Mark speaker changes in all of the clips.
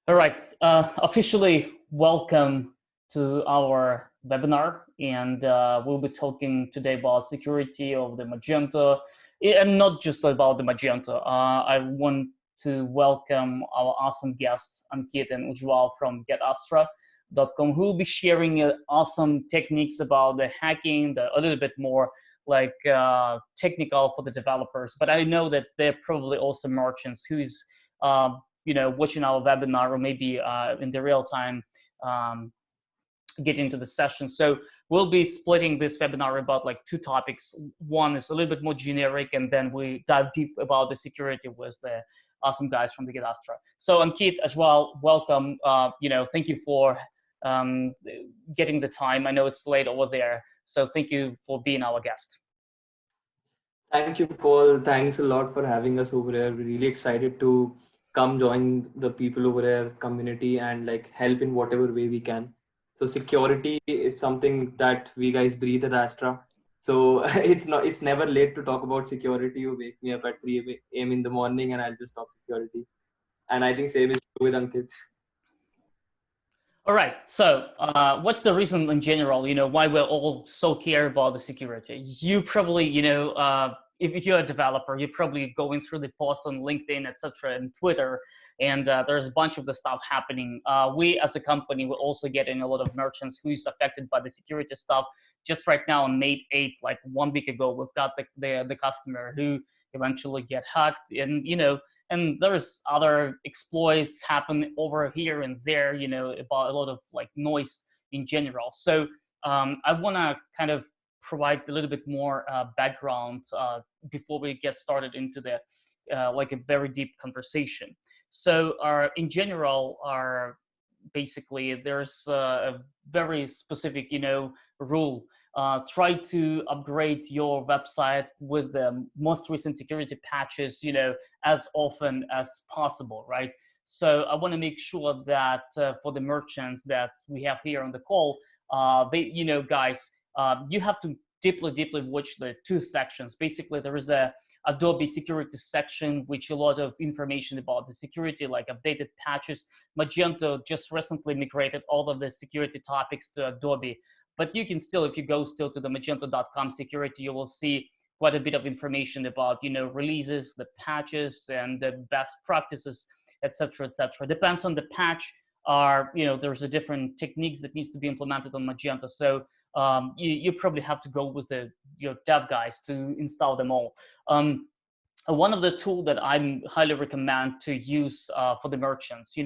Speaker 1: All right, officially welcome to our webinar, and we'll be talking today about security of the Magento, and not just about the Magento. I want to welcome our awesome guests, Ankit and Ujwal from GetAstra.com, who will be sharing awesome techniques about the hacking, a little bit more like technical for the developers. But I know that they're probably also merchants who's watching our webinar or maybe in the real time um, get into the session. So we'll be splitting this webinar about like two topics. One is a little bit more generic, and then we dive deep about the security with the awesome guys from the GetAstra. So Ankit as well, welcome. Thank you for um, getting the time. I know it's late over there, so thank you for being our guest.
Speaker 2: Thank you, Paul. Thanks a lot for having us over here. We're really excited to come join the people over here community and like help in whatever way we can. So security is something that we guys breathe at Astra. So it's never late to talk about security. You wake me up at 3 a.m. in the morning and I'll just talk security. And I think same is true with Ankit.
Speaker 1: All right. So, what's the reason in general, why we're all so care about the security? You probably, if you're a developer, you're probably going through the posts on LinkedIn, etc., and Twitter, and there's a bunch of the stuff happening. We, as a company, we're also getting a lot of merchants who's affected by the security stuff. Just right now on May 8th, like 1 week ago, we've got the customer who eventually get hacked, and there's other exploits happen over here and there, about a lot of like noise in general. So I want to kind of provide a little bit more background before we get started into the like a very deep conversation. So in general, basically there's a very specific, rule. Try to upgrade your website with the most recent security patches, as often as possible, right? So I want to make sure that for the merchants that we have here on the call, guys, you have to deeply watch the two sections. Basically, there is a Adobe security section, which a lot of information about the security, like updated patches. Magento just recently migrated all of the security topics to Adobe. But you can still, if you go still to the magento.com security, you will see quite a bit of information about, releases, the patches, and the best practices, etc., etc. Depends on the patch. There's a different techniques that needs to be implemented on Magento. So you probably have to go with your dev guys to install them all. One of the tools that I highly recommend to use for the merchants,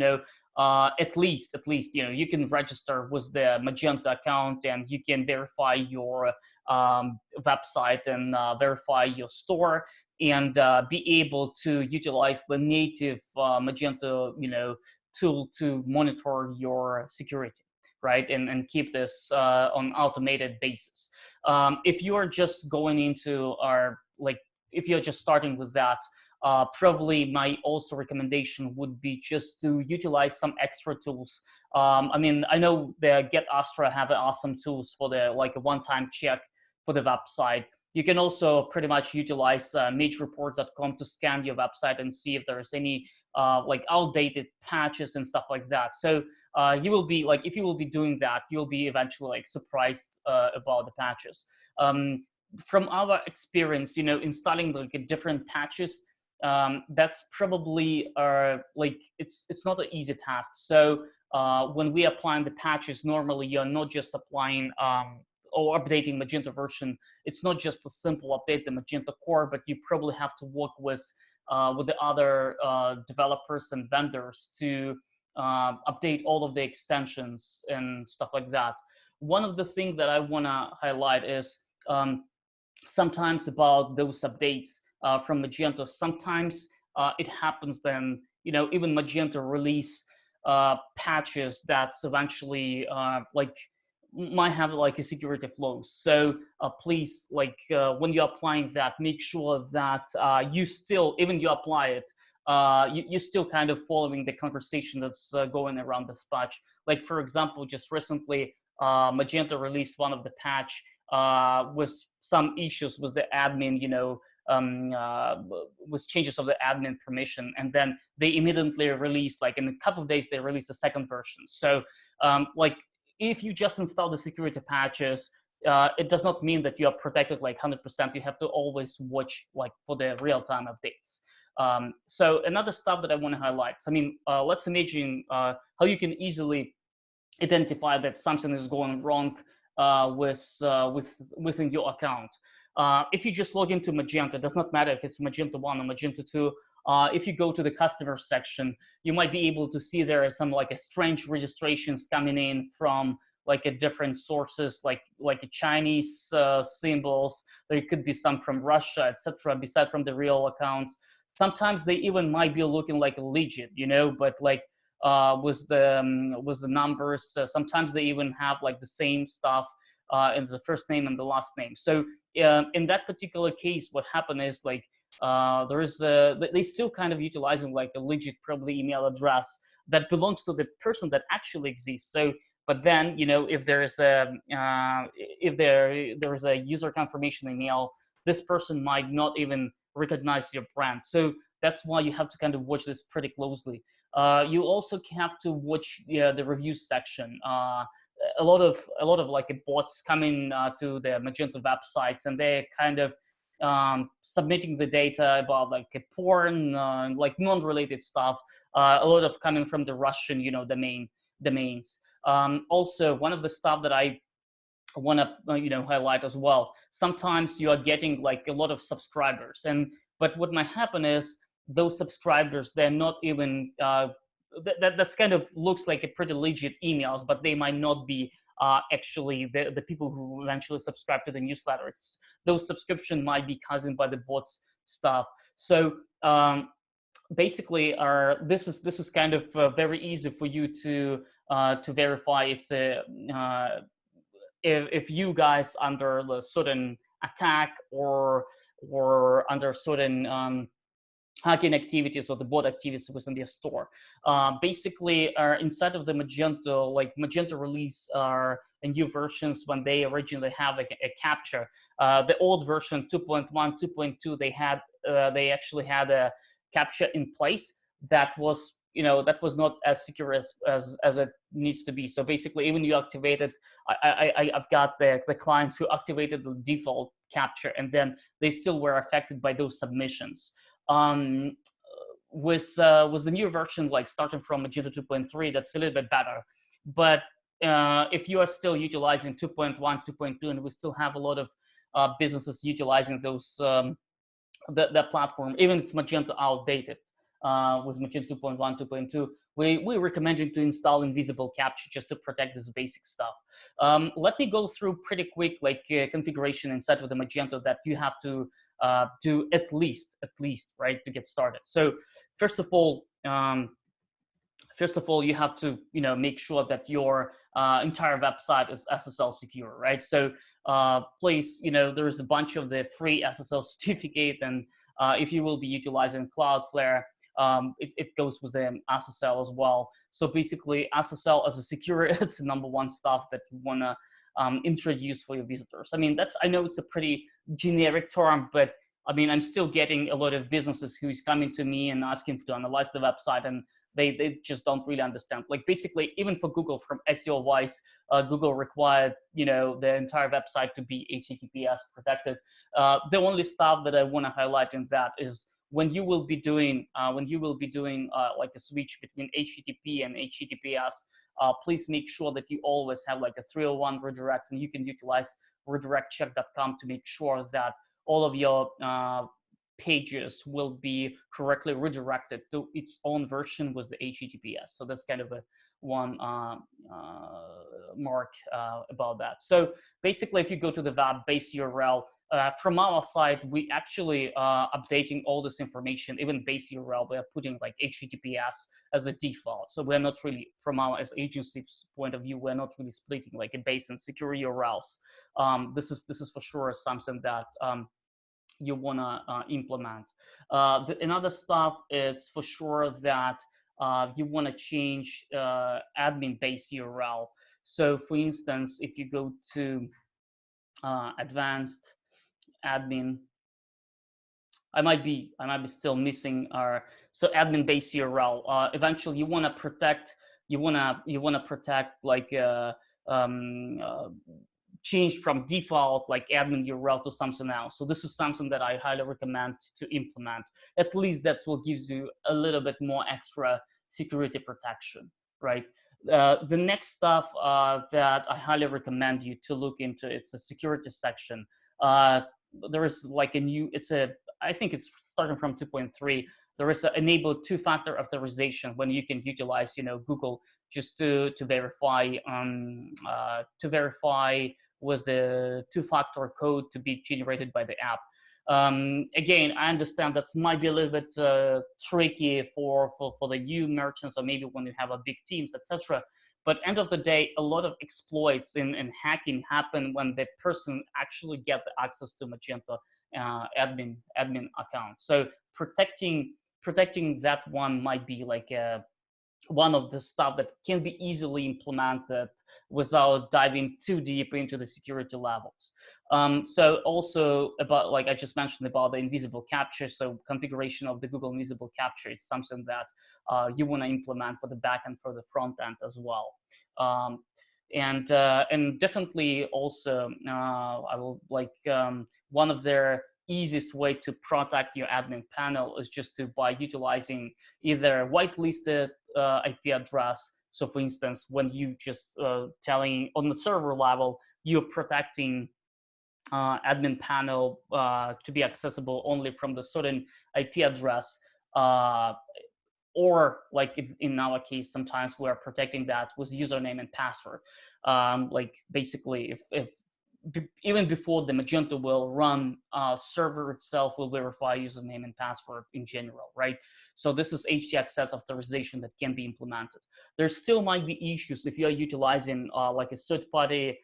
Speaker 1: at least, you can register with the Magento account and you can verify your website and verify your store and be able to utilize the native Magento, tool to monitor your security, right? And keep this on automated basis. If you are just going into if you're just starting with that, probably my also recommendation would be just to utilize some extra tools. I know the GetAstra have awesome tools for the like a one-time check for the website. You can also pretty much utilize magereport.com to scan your website and see if there's any like outdated patches and stuff like that. So you will be like, if you will be doing that, you'll be eventually like surprised about the patches. From our experience, installing like different patches, that's probably like it's not an easy task. So when we applying the patches, normally you're not just applying or updating Magento version. It's not just a simple update the Magento core, but you probably have to work with the other developers and vendors to update all of the extensions and stuff like that. One of the things that I want to highlight is sometimes about those updates from Magento. Sometimes it happens then, even Magento release patches that's eventually like might have like a security flaw. So please, like when you're applying that, make sure that you still, even you apply it, you're still kind of following the conversation that's going around this patch. Like for example, just recently, Magento released one of the patch with some issues with the admin, with changes of the admin permission, and then they immediately released, like in a couple of days, they released a second version. So like if you just install the security patches, it does not mean that you are protected like 100%. You have to always watch like for the real-time updates. So another stuff that I want to highlight. I mean, let's imagine how you can easily identify that something is going wrong within your account. If you just log into Magento, it does not matter if it's Magento 1 or Magento 2. If you go to the customer section, you might be able to see there are some like a strange registrations coming in from like a different sources, like a Chinese symbols. There could be some from Russia, etc. Beside from the real accounts, sometimes they even might be looking like a legit, but like with the numbers. Sometimes they even have like the same stuff in the first name and the last name. So in that particular case, what happened is like they still kind of utilizing like a legit probably email address that belongs to the person that actually exists. So but then if there's there's a user confirmation email, this person might not even recognize your brand. So that's why you have to kind of watch this pretty closely. You also have to watch the reviews section. A lot of like bots coming to the Magento websites, and they're kind of submitting the data about like a porn, like non-related stuff. A lot of coming from the Russian, domains. Also, one of the stuff that I want to highlight as well. Sometimes you are getting like a lot of subscribers, but what might happen is those subscribers, they're not even that's kind of looks like a pretty legit emails, but they might not be actually the people who eventually subscribe to the newsletter. Those subscription might be caused by the bots stuff. So basically this is kind of very easy for you to verify. It's a if you guys under the certain attack or under certain hacking activities or the bot activities within their store. Basically, inside of the Magento, like Magento release new versions when they originally have a capture. The old version 2.1, 2.2, they actually had a capture in place that was not as secure as it needs to be. So basically, even you activated, I've got the clients who activated the default capture, and then they still were affected by those submissions. With the new version, like starting from Magento 2.3, that's a little bit better. But if you are still utilizing 2.1, 2.2, and we still have a lot of businesses utilizing those that platform, even if it's Magento outdated, with Magento 2.1, 2.2, we recommend you to install invisible capture just to protect this basic stuff. Let me go through pretty quick like configuration inside of the Magento that you have to do at least, right, to get started. So first of all, you have to make sure that your entire website is SSL secure, right? So please, there is a bunch of the free SSL certificate, and if you will be utilizing Cloudflare, it goes with the SSL as well. So basically, SSL as a secure, it's the number one stuff that you want to introduce for your visitors. I mean, I know it's a pretty generic term, but I mean, I'm still getting a lot of businesses who's coming to me and asking to analyze the website, and they just don't really understand. Like basically, even for Google, from SEO wise, Google required the entire website to be HTTPS protected. The only stuff that I want to highlight in that is when you will be doing like a switch between HTTP and HTTPS, please make sure that you always have like a 301 redirect, and you can utilize redirectcheck.com to make sure that all of your pages will be correctly redirected to its own version with the HTTPS. So that's kind of a one mark about that. So basically, if you go to the web base URL, from our side, we actually updating all this information, even base URL, we're putting like HTTPS as a default. So we're not really, from our as agency's point of view, we're not really splitting like a base and secure URLs. This is for sure something that you want to implement. Another stuff, it's for sure that you want to change admin-based URL. So for instance, if you go to advanced admin, I might be still missing our so admin base URL. Eventually, you want to protect like change from default like admin URL to something else. So this is something that I highly recommend to implement. At least that's what gives you a little bit more extra security protection, right? The next stuff that I highly recommend you to look into, it's the security section. There is like a new, I think it's starting from 2.3. There is an enabled two-factor authorization when you can utilize, Google just to verify was the two-factor code to be generated by the app. Again, I understand that might be a little bit tricky for the new merchants, or maybe when you have a big teams, etc. But end of the day, a lot of exploits and hacking happen when the person actually get the access to Magento admin account. So protecting that one might be like one of the stuff that can be easily implemented without diving too deep into the security levels. So also about, like I just mentioned, about the invisible capture. So configuration of the Google invisible capture is something that you want to implement for the back end, for the front end as well. And definitely also I will like one of their easiest way to protect your admin panel is just by utilizing either whitelisted IP address. So for instance, when you just telling on the server level, you're protecting admin panel to be accessible only from the certain IP address, or like in our case, sometimes we're protecting that with username and password. Like basically, if even before the Magento will run, server itself will verify username and password in general, right? So this is htaccess authorization that can be implemented. There still might be issues if you're utilizing like a third-party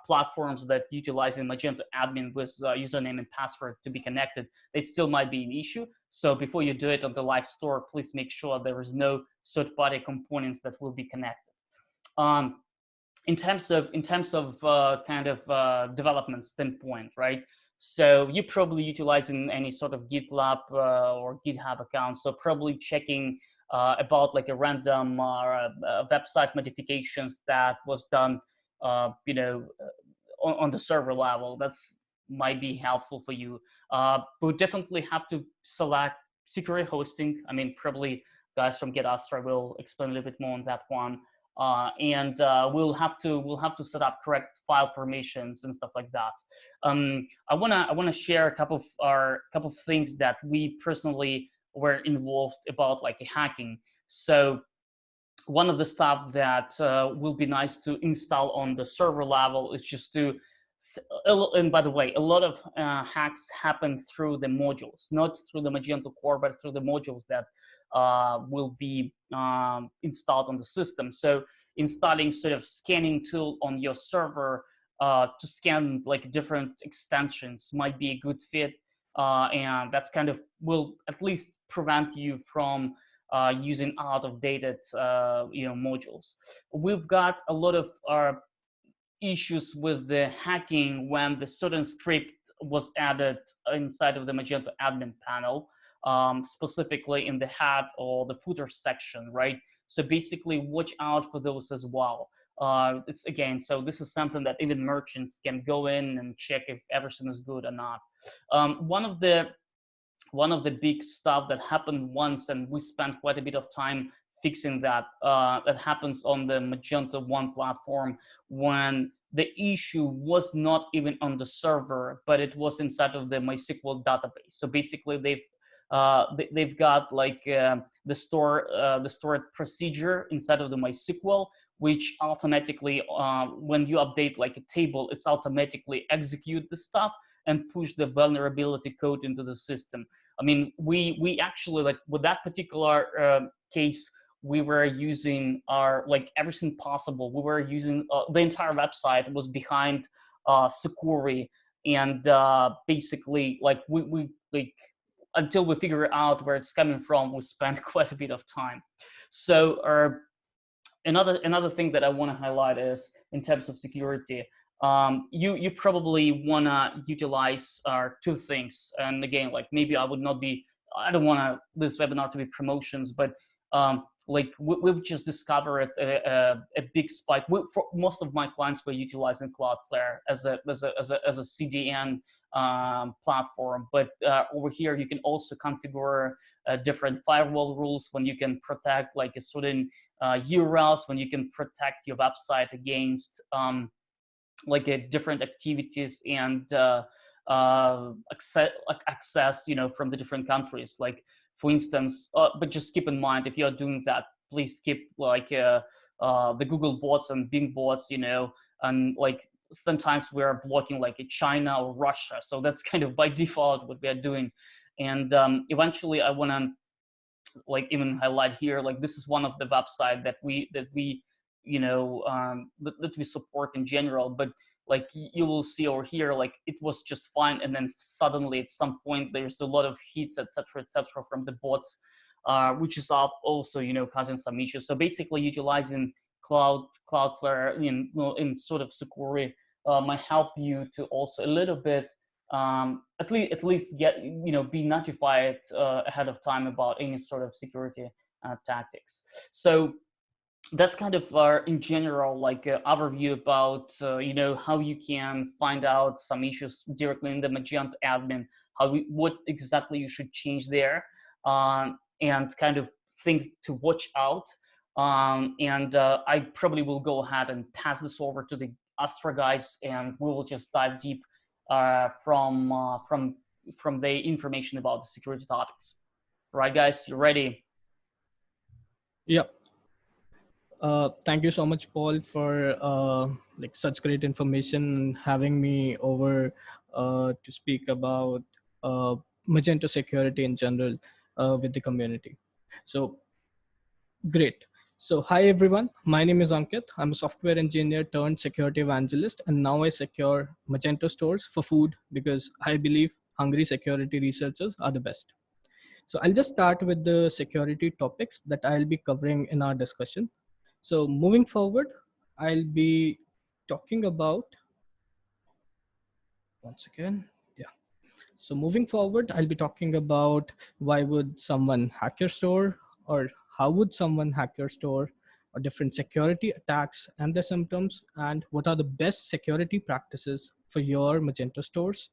Speaker 1: platforms that utilizing Magento admin with username and password to be connected. It still might be an issue. So before you do it on the live store, please make sure there is no third-party components that will be connected. In terms of kind of development standpoint, right? So you're probably utilizing any sort of GitLab or GitHub account. So probably checking about like a random website modifications that was done, on the server level. That's might be helpful for you. But definitely have to select security hosting. I mean, probably guys from GitAstra will explain a little bit more on that one. And we'll have to set up correct file permissions and stuff like that. I wanna share a couple of things that we personally were involved about, like hacking. So one of the stuff that will be nice to install on the server level is just to, and by the way, a lot of hacks happen through the modules, not through the Magento core, but through the modules that will be installed on the system. So installing sort of scanning tool on your server to scan like different extensions might be a good fit, and that's kind of will at least prevent you from using out of dated modules. We've got a lot of issues with the hacking when the certain script was added inside of the Magento admin panel, specifically in the head or the footer section, right? So basically watch out for those as well. So this is something that even merchants can go in and check if everything is good or not. One of the big stuff that happened once, and we spent quite a bit of time fixing that, that happens on the Magento 1 platform, when the issue was not even on the server, but it was inside of the MySQL database. So basically they've got like the stored procedure inside of the MySQL, which automatically, when you update like a table, it's automatically execute the stuff and push the vulnerability code into the system. I mean, we actually, like with that particular case, we were using our like everything possible. We were using the entire website was behind Sucuri, and basically like we like until we figure out where it's coming from, we spent quite a bit of time. So another thing that I want to highlight is in terms of security. you probably wanna utilize two things. And again, like maybe I don't want this webinar to be promotions, but like we've just discovered a big spike. For most of my clients were utilizing Cloudflare as a CDN platform, but over here you can also configure different firewall rules when you can protect like a certain URLs, when you can protect your website against like different activities and access, from the different countries. Like for instance, but just keep in mind, if you're doing that, please keep like the Google bots and Bing bots, and like sometimes we're blocking like China or Russia. So that's kind of by default what we are doing. And eventually I want to like even highlight here, like this is one of the website that we that we support in general. But like you will see over here, like it was just fine, and then suddenly at some point there's a lot of hits, etc., from the bots, which is also causing some issues. So basically utilizing Cloudflare in sort of security might help you to also a little bit at least get be notified ahead of time about any sort of security tactics. So that's kind of in general like an overview about how you can find out some issues directly in the Magento admin, what exactly you should change there, and kind of things to watch out. And I probably will go ahead and pass this over to the Astra guys, and we will just dive deep from the information about the security topics. Right, guys, you ready?
Speaker 3: Yeah. Thank you so much, Paul, for like such great information and having me over to speak about Magento security in general with the community. So great. So hi everyone, my name is Ankit. I'm a software engineer turned security evangelist, and now I secure Magento stores for food because I believe hungry security researchers are the best. So I'll just start with the security topics that I'll be covering in our discussion. So moving forward, I'll be talking about, once again, yeah. So moving forward, I'll be talking about why would someone hack your store, or how would someone hack your store, or different security attacks and their symptoms, and what are the best security practices for your Magento stores.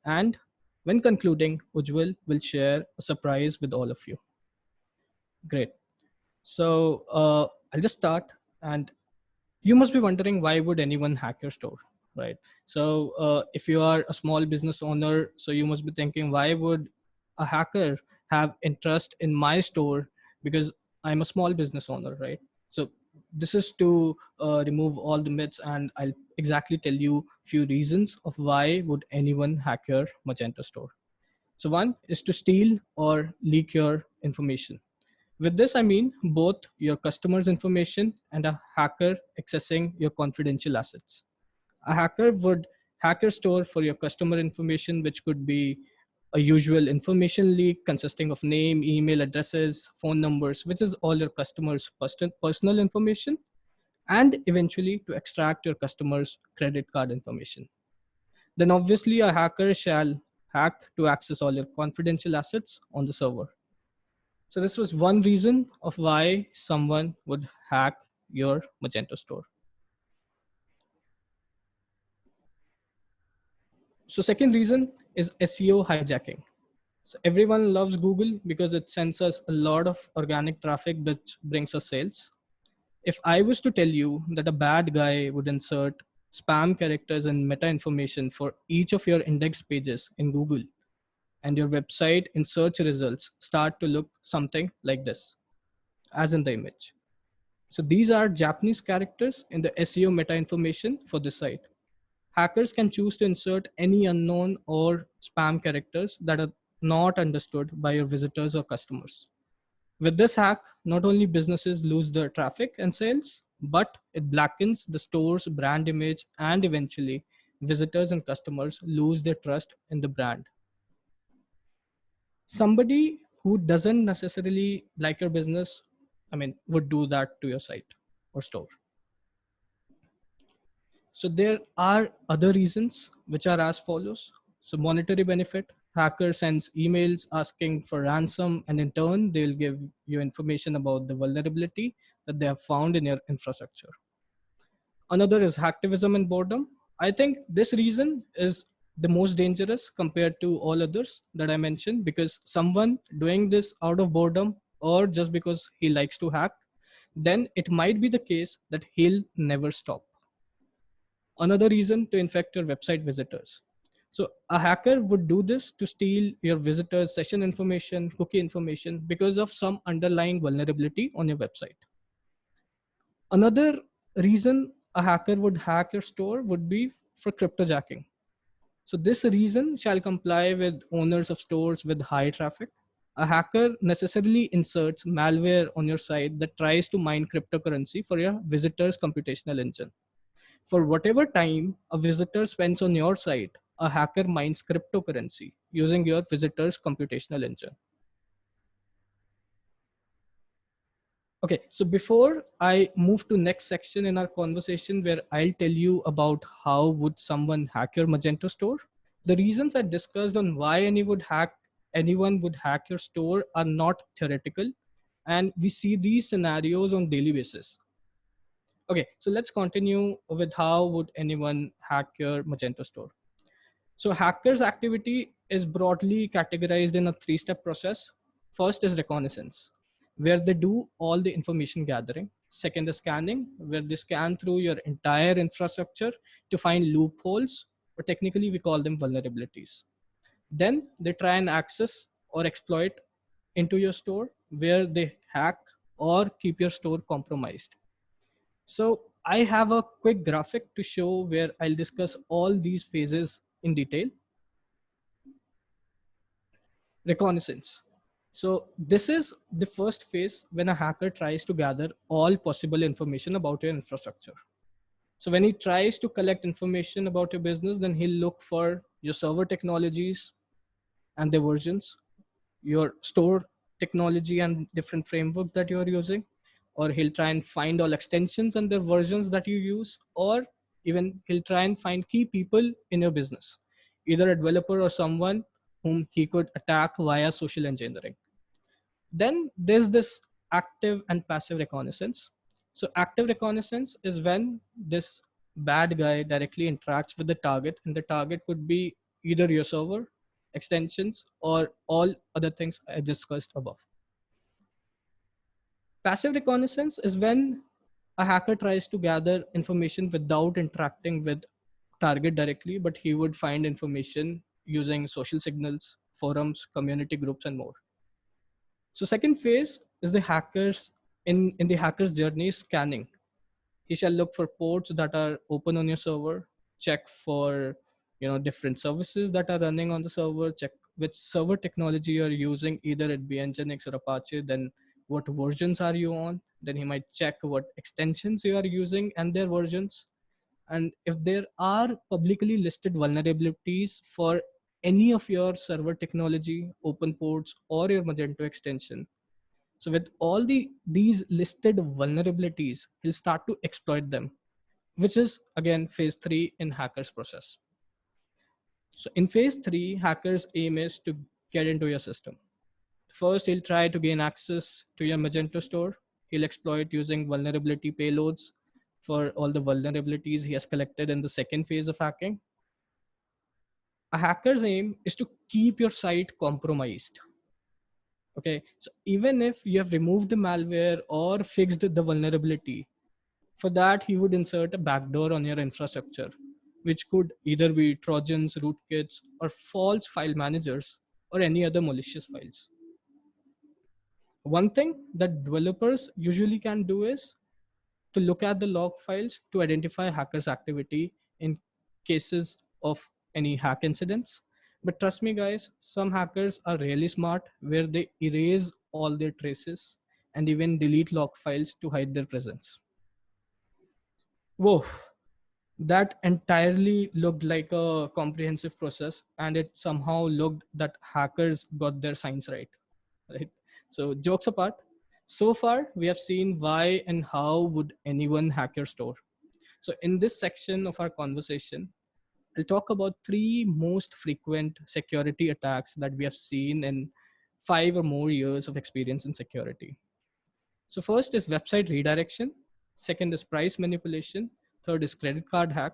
Speaker 3: And when concluding, Ujjwal will share a surprise with all of you. Great. So I'll just start, and you must be wondering, why would anyone hack your store, right? So if you are a small business owner, so you must be thinking, why would a hacker have interest in my store? Because I'm a small business owner, right? So this is to remove all the myths, and I'll exactly tell you few reasons of why would anyone hack your Magento store. So one is to steal or leak your information. With this, I mean both your customers' information and a hacker accessing your confidential assets. A hacker would hack your store for your customer information, which could be a usual information leak consisting of name, email addresses, phone numbers, which is all your customers' personal information, and eventually to extract your customers' credit card information. Then obviously a hacker shall hack to access all your confidential assets on the server. So this was one reason of why someone would hack your Magento store. So second reason is SEO hijacking. So everyone loves Google because it sends us a lot of organic traffic which brings us sales. If I was to tell you that a bad guy would insert spam characters and meta information for each of your indexed pages in Google, and your website in search results start to look something like this, as in the image. So these are Japanese characters in the SEO meta information for this site. Hackers can choose to insert any unknown or spam characters that are not understood by your visitors or customers. With this hack, not only businesses lose their traffic and sales, but it blackens the store's brand image, and eventually visitors and customers lose their trust in the brand. Somebody who doesn't necessarily like your business, would do that to your site or store. So there are other reasons which are as follows. So monetary benefit, hacker sends emails asking for ransom, and in turn they'll give you information about the vulnerability that they have found in your infrastructure. Another is hacktivism and boredom. I think this reason is the most dangerous compared to all others that I mentioned, because someone doing this out of boredom or just because he likes to hack, then it might be the case that he'll never stop. Another reason, to infect your website visitors. So a hacker would do this to steal your visitors' session information, cookie information, because of some underlying vulnerability on your website. Another reason a hacker would hack your store would be for cryptojacking. So this reason shall comply with owners of stores with high traffic. A hacker necessarily inserts malware on your site that tries to mine cryptocurrency for your visitor's computational engine. For whatever time a visitor spends on your site, a hacker mines cryptocurrency using your visitor's computational engine. Okay, so before I move to next section in our conversation where I'll tell you about how would someone hack your Magento store, the reasons I discussed on why anyone would hack your store are not theoretical, and we see these scenarios on daily basis. Okay, so let's continue with how would anyone hack your Magento store. So hackers activity is broadly categorized in a three-step process. First is reconnaissance, where they do all the information gathering. Second is scanning, where they scan through your entire infrastructure to find loopholes, or technically we call them vulnerabilities. Then they try and access or exploit into your store, where they hack or keep your store compromised. So I have a quick graphic to show where I'll discuss all these phases in detail. Reconnaissance. So this is the first phase when a hacker tries to gather all possible information about your infrastructure. So when he tries to collect information about your business, then he'll look for your server technologies and their versions, your store technology and different frameworks that you're using, or he'll try and find all extensions and their versions that you use, or even he'll try and find key people in your business, either a developer or someone whom he could attack via social engineering. Then there's this active and passive reconnaissance. So active reconnaissance is when this bad guy directly interacts with the target, and the target could be either your server, extensions, or all other things I discussed above. Passive reconnaissance is when a hacker tries to gather information without interacting with target directly, but he would find information using social signals, forums, community groups, and more. So second phase is the hackers in the hacker's journey scanning. He shall look for ports that are open on your server, check for different services that are running on the server, check which server technology you're using, either it be Nginx or Apache, then what versions are you on, then he might check what extensions you are using and their versions. And if there are publicly listed vulnerabilities for any of your server technology, open ports, or your Magento extension, so with all these listed vulnerabilities, he'll start to exploit them, which is again phase 3 in hackers process. So in phase 3, hackers aim is to get into your system. First, he'll try to gain access to your Magento store. He'll exploit using vulnerability payloads for all the vulnerabilities he has collected in the second phase of hacking. A hacker's aim is to keep your site compromised. Okay, so even if you have removed the malware or fixed the vulnerability, for that he would insert a backdoor on your infrastructure, which could either be Trojans, rootkits, or false file managers, or any other malicious files. One thing that developers usually can do is to look at the log files to identify hackers' activity in cases of any hack incidents. But trust me, guys, some hackers are really smart where they erase all their traces and even delete log files to hide their presence. Whoa, that entirely looked like a comprehensive process, and it somehow looked that hackers got their science right. Right? So jokes apart, so far we have seen why and how would anyone hack your store. So in this section of our conversation, I'll talk about 3 most frequent security attacks that we have seen in 5 or more years of experience in security. So first is website redirection, second is price manipulation, third is credit card hack,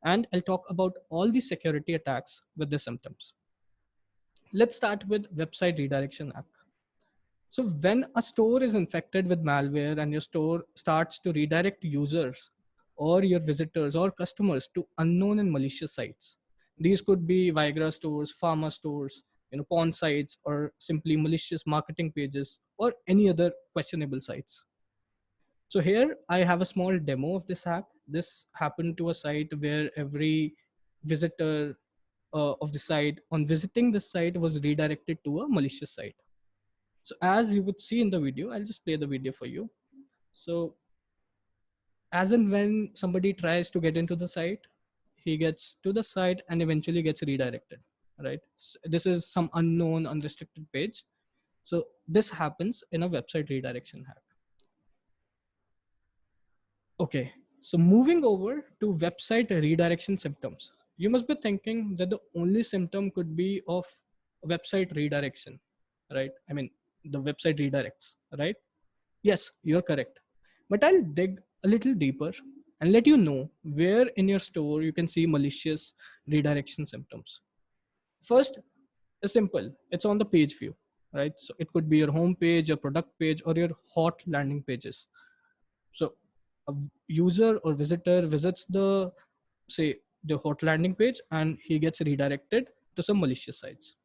Speaker 3: and I'll talk about all these security attacks with the symptoms. Let's start with website redirection hack. So when a store is infected with malware and your store starts to redirect users or your visitors or customers to unknown and malicious sites, these could be Viagra stores, pharma stores, porn sites, or simply malicious marketing pages or any other questionable sites. So here I have a small demo of this hack. This happened to a site where every visitor of the site on visiting the site was redirected to a malicious site. So as you would see in the video, I'll just play the video for you. So as and when somebody tries to get into the site, he gets to the site and eventually gets redirected, right? So this is some unknown unrestricted page. So this happens in a website redirection hack. Okay, so moving over to website redirection symptoms. You must be thinking that the only symptom could be of website redirection, right? I mean, the website redirects, right? Yes, you're correct. But I'll dig a little deeper and let you know where in your store you can see malicious redirection symptoms. First, is simple. It's on the page view, right? So it could be your home page, your product page, or your hot landing pages. So a user or visitor visits the, say, the hot landing page and he gets redirected to some malicious sites.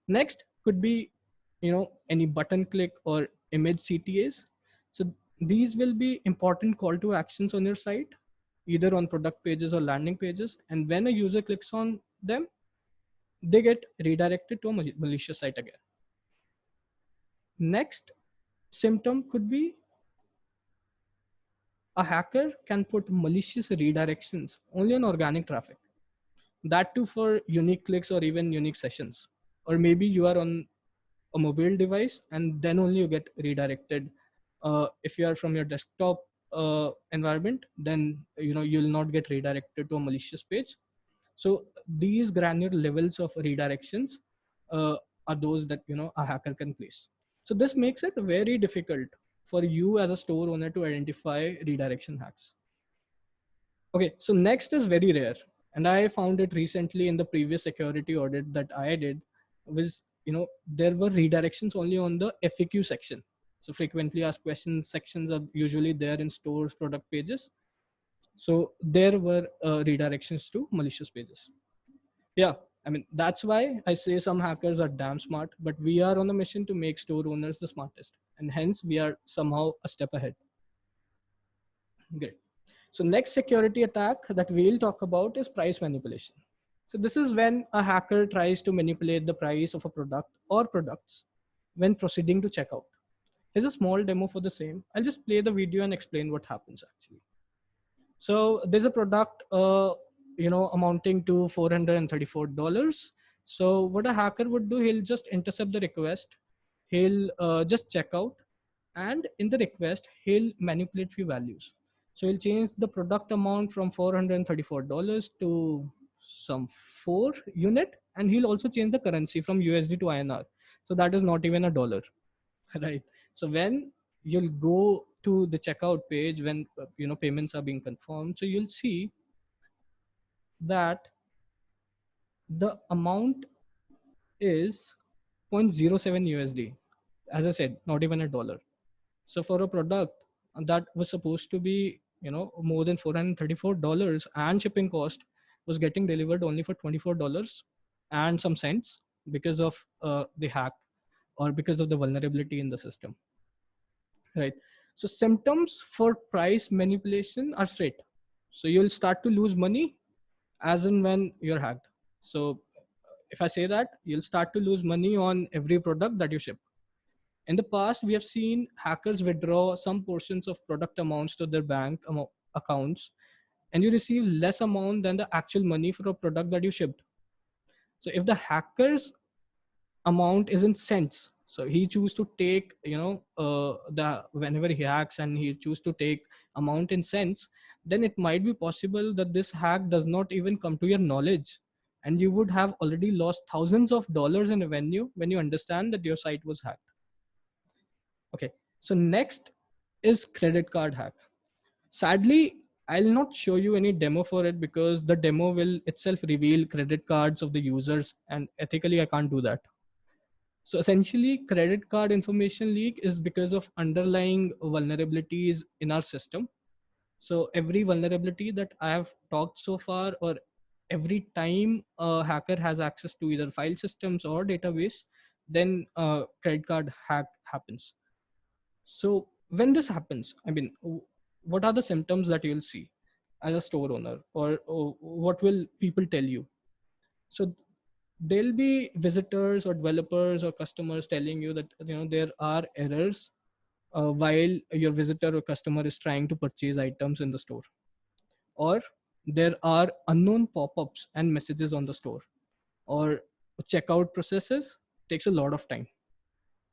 Speaker 3: Next could be, any button click or image CTAs. So these will be important call to actions on your site, either on product pages or landing pages. And when a user clicks on them, they get redirected to a malicious site again. Next symptom could be a hacker can put malicious redirections only on organic traffic, that too for unique clicks or even unique sessions. Or maybe you are on a mobile device and then only you get redirected. If you are from your desktop environment, then you'll not get redirected to a malicious page. So these granular levels of redirections are those that a hacker can place. So this makes it very difficult for you as a store owner to identify redirection hacks. Okay, so next is very rare, and I found it recently in the previous security audit that I did. Was there were redirections only on the FAQ section. So frequently asked questions sections are usually there in stores product pages. So there were redirections to malicious pages. Yeah, I mean, that's why I say some hackers are damn smart, but we are on a mission to make store owners the smartest, and hence we are somehow a step ahead. Great. So next security attack that we'll talk about is price manipulation. So this is when a hacker tries to manipulate the price of a product or products when proceeding to checkout. Here's a small demo for the same. I'll just play the video and explain what happens actually. So there's a product, amounting to $434. So what a hacker would do, he'll just intercept the request. He'll just check out, and in the request, he'll manipulate few values. So he'll change the product amount from $434 to some 4 unit, and he'll also change the currency from USD to INR. So that is not even a dollar, right? So when you'll go to the checkout page, when payments are being confirmed, so you'll see that the amount is 0.07 USD. As I said, not even a dollar. So for a product that was supposed to be more than $434, and shipping cost was getting delivered only for $24 and some cents because of the hack or because of the vulnerability in the system, right? So symptoms for price manipulation are straight. So you'll start to lose money as and when you're hacked. So if I say that, you'll start to lose money on every product that you ship. In the past, we have seen hackers withdraw some portions of product amounts to their bank accounts, and you receive less amount than the actual money for a product that you shipped. So if the hacker's amount is in cents, So he choose to take, the whenever he hacks and he choose to take amount in cents, then it might be possible that this hack does not even come to your knowledge, and you would have already lost thousands of dollars in revenue when you understand that your site was hacked. Okay, so next is credit card hack. Sadly, I'll not show you any demo for it because the demo will itself reveal credit cards of the users, and ethically I can't do that. So essentially, credit card information leak is because of underlying vulnerabilities in our system. So every vulnerability that I have talked so far, or every time a hacker has access to either file systems or database, then credit card hack happens. So when this happens, I mean, what are the symptoms that you'll see as a store owner, or what will people tell you? So there'll be visitors or developers or customers telling you that there are errors while your visitor or customer is trying to purchase items in the store, or there are unknown pop-ups and messages on the store, or checkout processes takes a lot of time,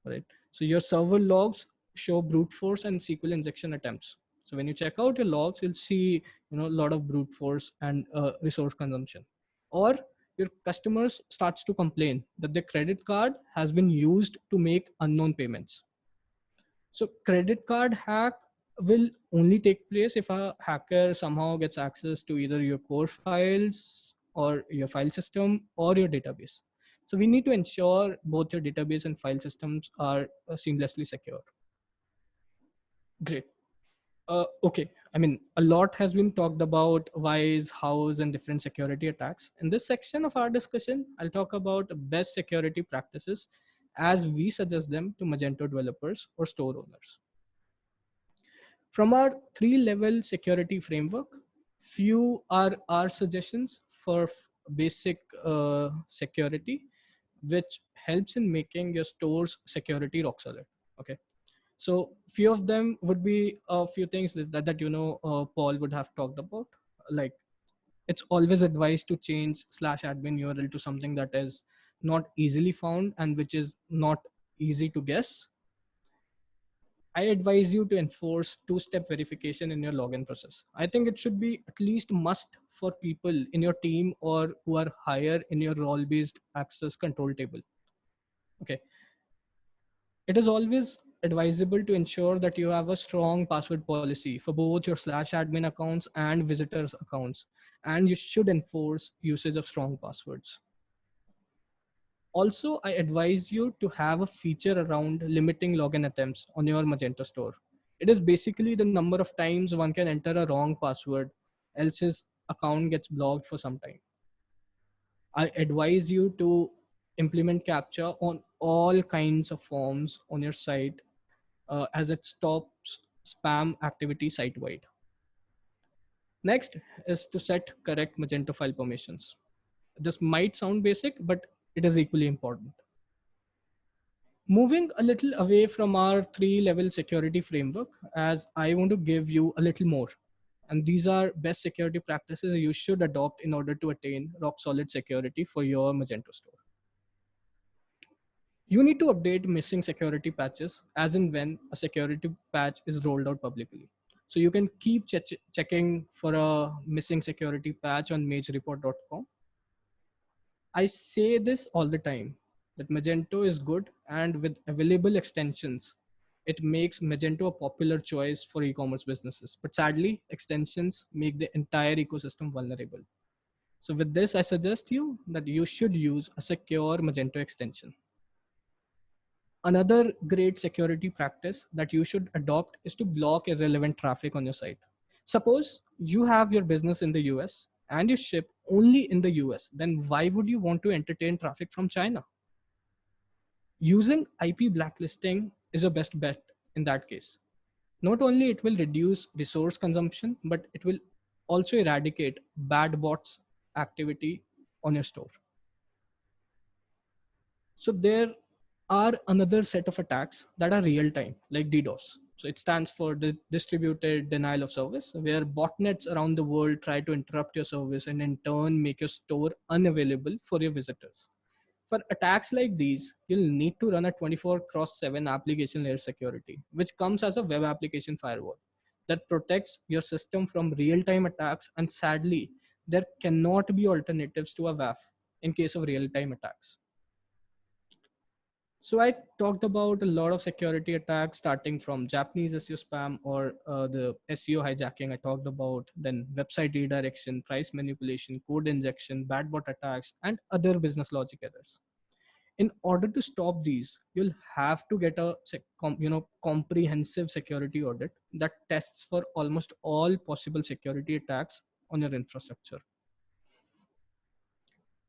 Speaker 3: right? So your server logs show brute force and SQL injection attempts. So when you check out your logs, you'll see a lot of brute force and resource consumption. Or your customers starts to complain that their credit card has been used to make unknown payments. So credit card hack will only take place if a hacker somehow gets access to either your core files or your file system or your database. So we need to ensure both your database and file systems are seamlessly secure. Great. Okay. I mean, a lot has been talked about whys, hows, and different security attacks. In this section of our discussion, I'll talk about best security practices as we suggest them to Magento developers or store owners. From our 3-level security framework, few are our suggestions for basic security, which helps in making your store's security rock solid. Okay. So few of them would be a few things that Paul would have talked about. Like, it's always advised to change /admin URL to something that is not easily found and which is not easy to guess. I advise you to enforce two-step verification in your login process. I think it should be at least must for people in your team or who are higher in your role-based access control table. Okay. It is always advisable to ensure that you have a strong password policy for both your /admin accounts and visitors accounts, and you should enforce usage of strong passwords. Also, I advise you to have a feature around limiting login attempts on your Magento store. It is basically the number of times one can enter a wrong password, else his account gets blocked for some time. I advise you to implement CAPTCHA on all kinds of forms on your site as it stops spam activity site-wide. Next is to set correct Magento file permissions. This might sound basic, but it is equally important. Moving a little away from our 3-level security framework, as I want to give you a little more. And these are best security practices you should adopt in order to attain rock solid security for your Magento store. You need to update missing security patches as and when a security patch is rolled out publicly. So you can keep checking for a missing security patch on magereport.com. I say this all the time that Magento is good, and with available extensions, it makes Magento a popular choice for e-commerce businesses. But sadly, extensions make the entire ecosystem vulnerable. So with this, I suggest you that you should use a secure Magento extension. Another great security practice that you should adopt is to block irrelevant traffic on your site. Suppose you have your business in the US and you ship only in the US, then why would you want to entertain traffic from China? Using IP blacklisting is a best bet in that case. Not only it will reduce resource consumption, but it will also eradicate bad bots activity on your store. So there are another set of attacks that are real time, like DDoS. So it stands for the distributed denial of service, where botnets around the world try to interrupt your service and in turn make your store unavailable for your visitors. For attacks like these, you'll need to run a 24/7 application layer security, which comes as a web application firewall that protects your system from real-time attacks. And sadly, there cannot be alternatives to a WAF in case of real-time attacks. So I talked about a lot of security attacks, starting from Japanese SEO spam or the SEO hijacking I talked about, then website redirection, price manipulation, code injection, bad bot attacks, and other business logic errors. In order to stop these, you'll have to get a comprehensive security audit that tests for almost all possible security attacks on your infrastructure.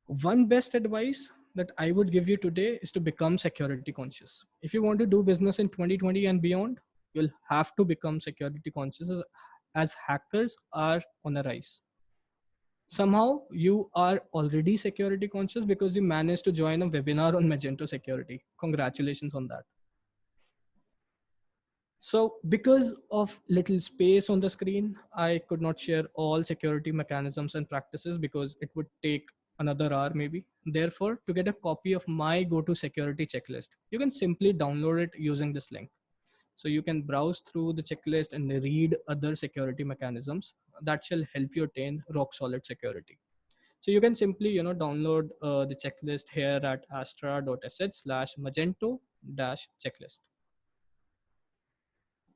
Speaker 3: One best advice that I would give you today is to become security conscious. If you want to do business in 2020 and beyond, you'll have to become security conscious as hackers are on a rise. Somehow you are already security conscious because you managed to join a webinar on Magento security. Congratulations on that. So because of little space on the screen, I could not share all security mechanisms and practices because it would take another hour maybe. Therefore, to get a copy of my go-to security checklist, you can simply download it using this link. So you can browse through the checklist and read other security mechanisms that shall help you attain rock solid security. So you can simply, download the checklist here at astra.sh/magento-checklist.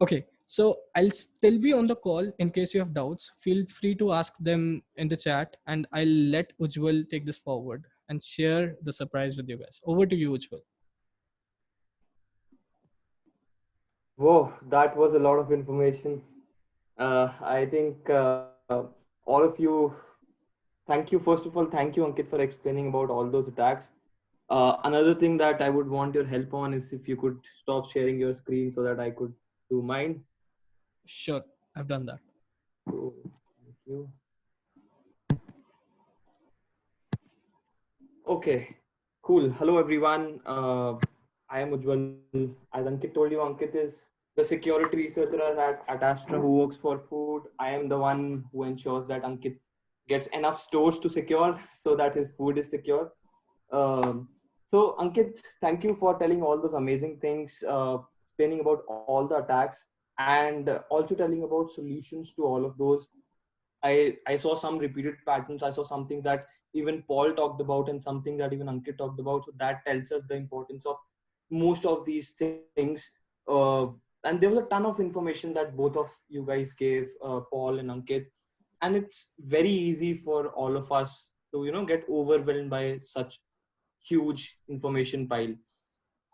Speaker 3: Okay, so I'll still be on the call in case you have doubts. Feel free to ask them in the chat, and I'll let Ujjwal take this forward and share the surprise with you guys. Over to you, Ujjwal.
Speaker 2: Whoa, that was a lot of information. I think all of you, thank you. First of all, thank you, Ankit, for explaining about all those attacks. Another thing that I would want your help on is if you could stop sharing your screen so that I could do mine.
Speaker 3: Sure, I've done that.
Speaker 2: So, thank you. Okay, cool. Hello, everyone. I am Ujjwal. As Ankit told you, Ankit is the security researcher at Astra who works for food. I am the one who ensures that Ankit gets enough stores to secure so that his food is secure. So, Ankit, thank you for telling all those amazing things, explaining about all the attacks, and also telling about solutions to all of those. I saw some repeated patterns. I saw something that even Paul talked about and something that even Ankit talked about. So that tells us the importance of most of these things. And there was a ton of information that both of you guys gave, Paul and Ankit. And it's very easy for all of us to, get overwhelmed by such huge information pile.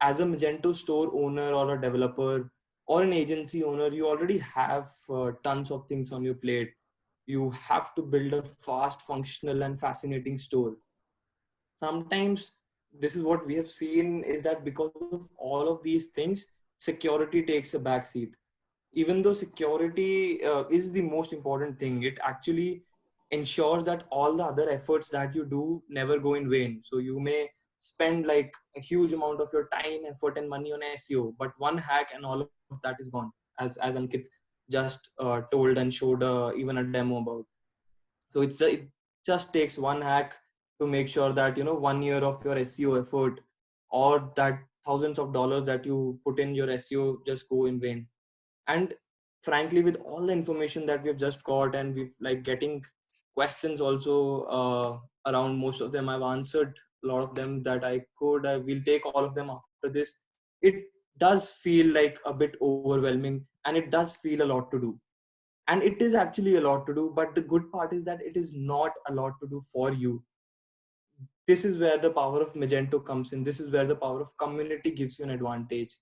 Speaker 2: As a Magento store owner or a developer or an agency owner, you already have tons of things on your plate. You have to build a fast, functional, and fascinating store. Sometimes this is what we have seen is that because of all of these things, security takes a backseat. Even though security is the most important thing, it actually ensures that all the other efforts that you do never go in vain. So you may spend like a huge amount of your time, effort, and money on SEO, but one hack and all of that is gone, as Ankit just told and showed even a demo about. So it just takes one hack to make sure that 1 year of your SEO effort or that thousands of dollars that you put in your SEO just go in vain. And frankly, with all the information that we've just got, and we've like getting questions also around, most of them I've answered a lot of them that I could. I will take all of them after this. It does feel like a bit overwhelming, and it does feel a lot to do. And it is actually a lot to do, but the good part is that it is not a lot to do for you. This is where the power of Magento comes in. This is where the power of community gives you an advantage.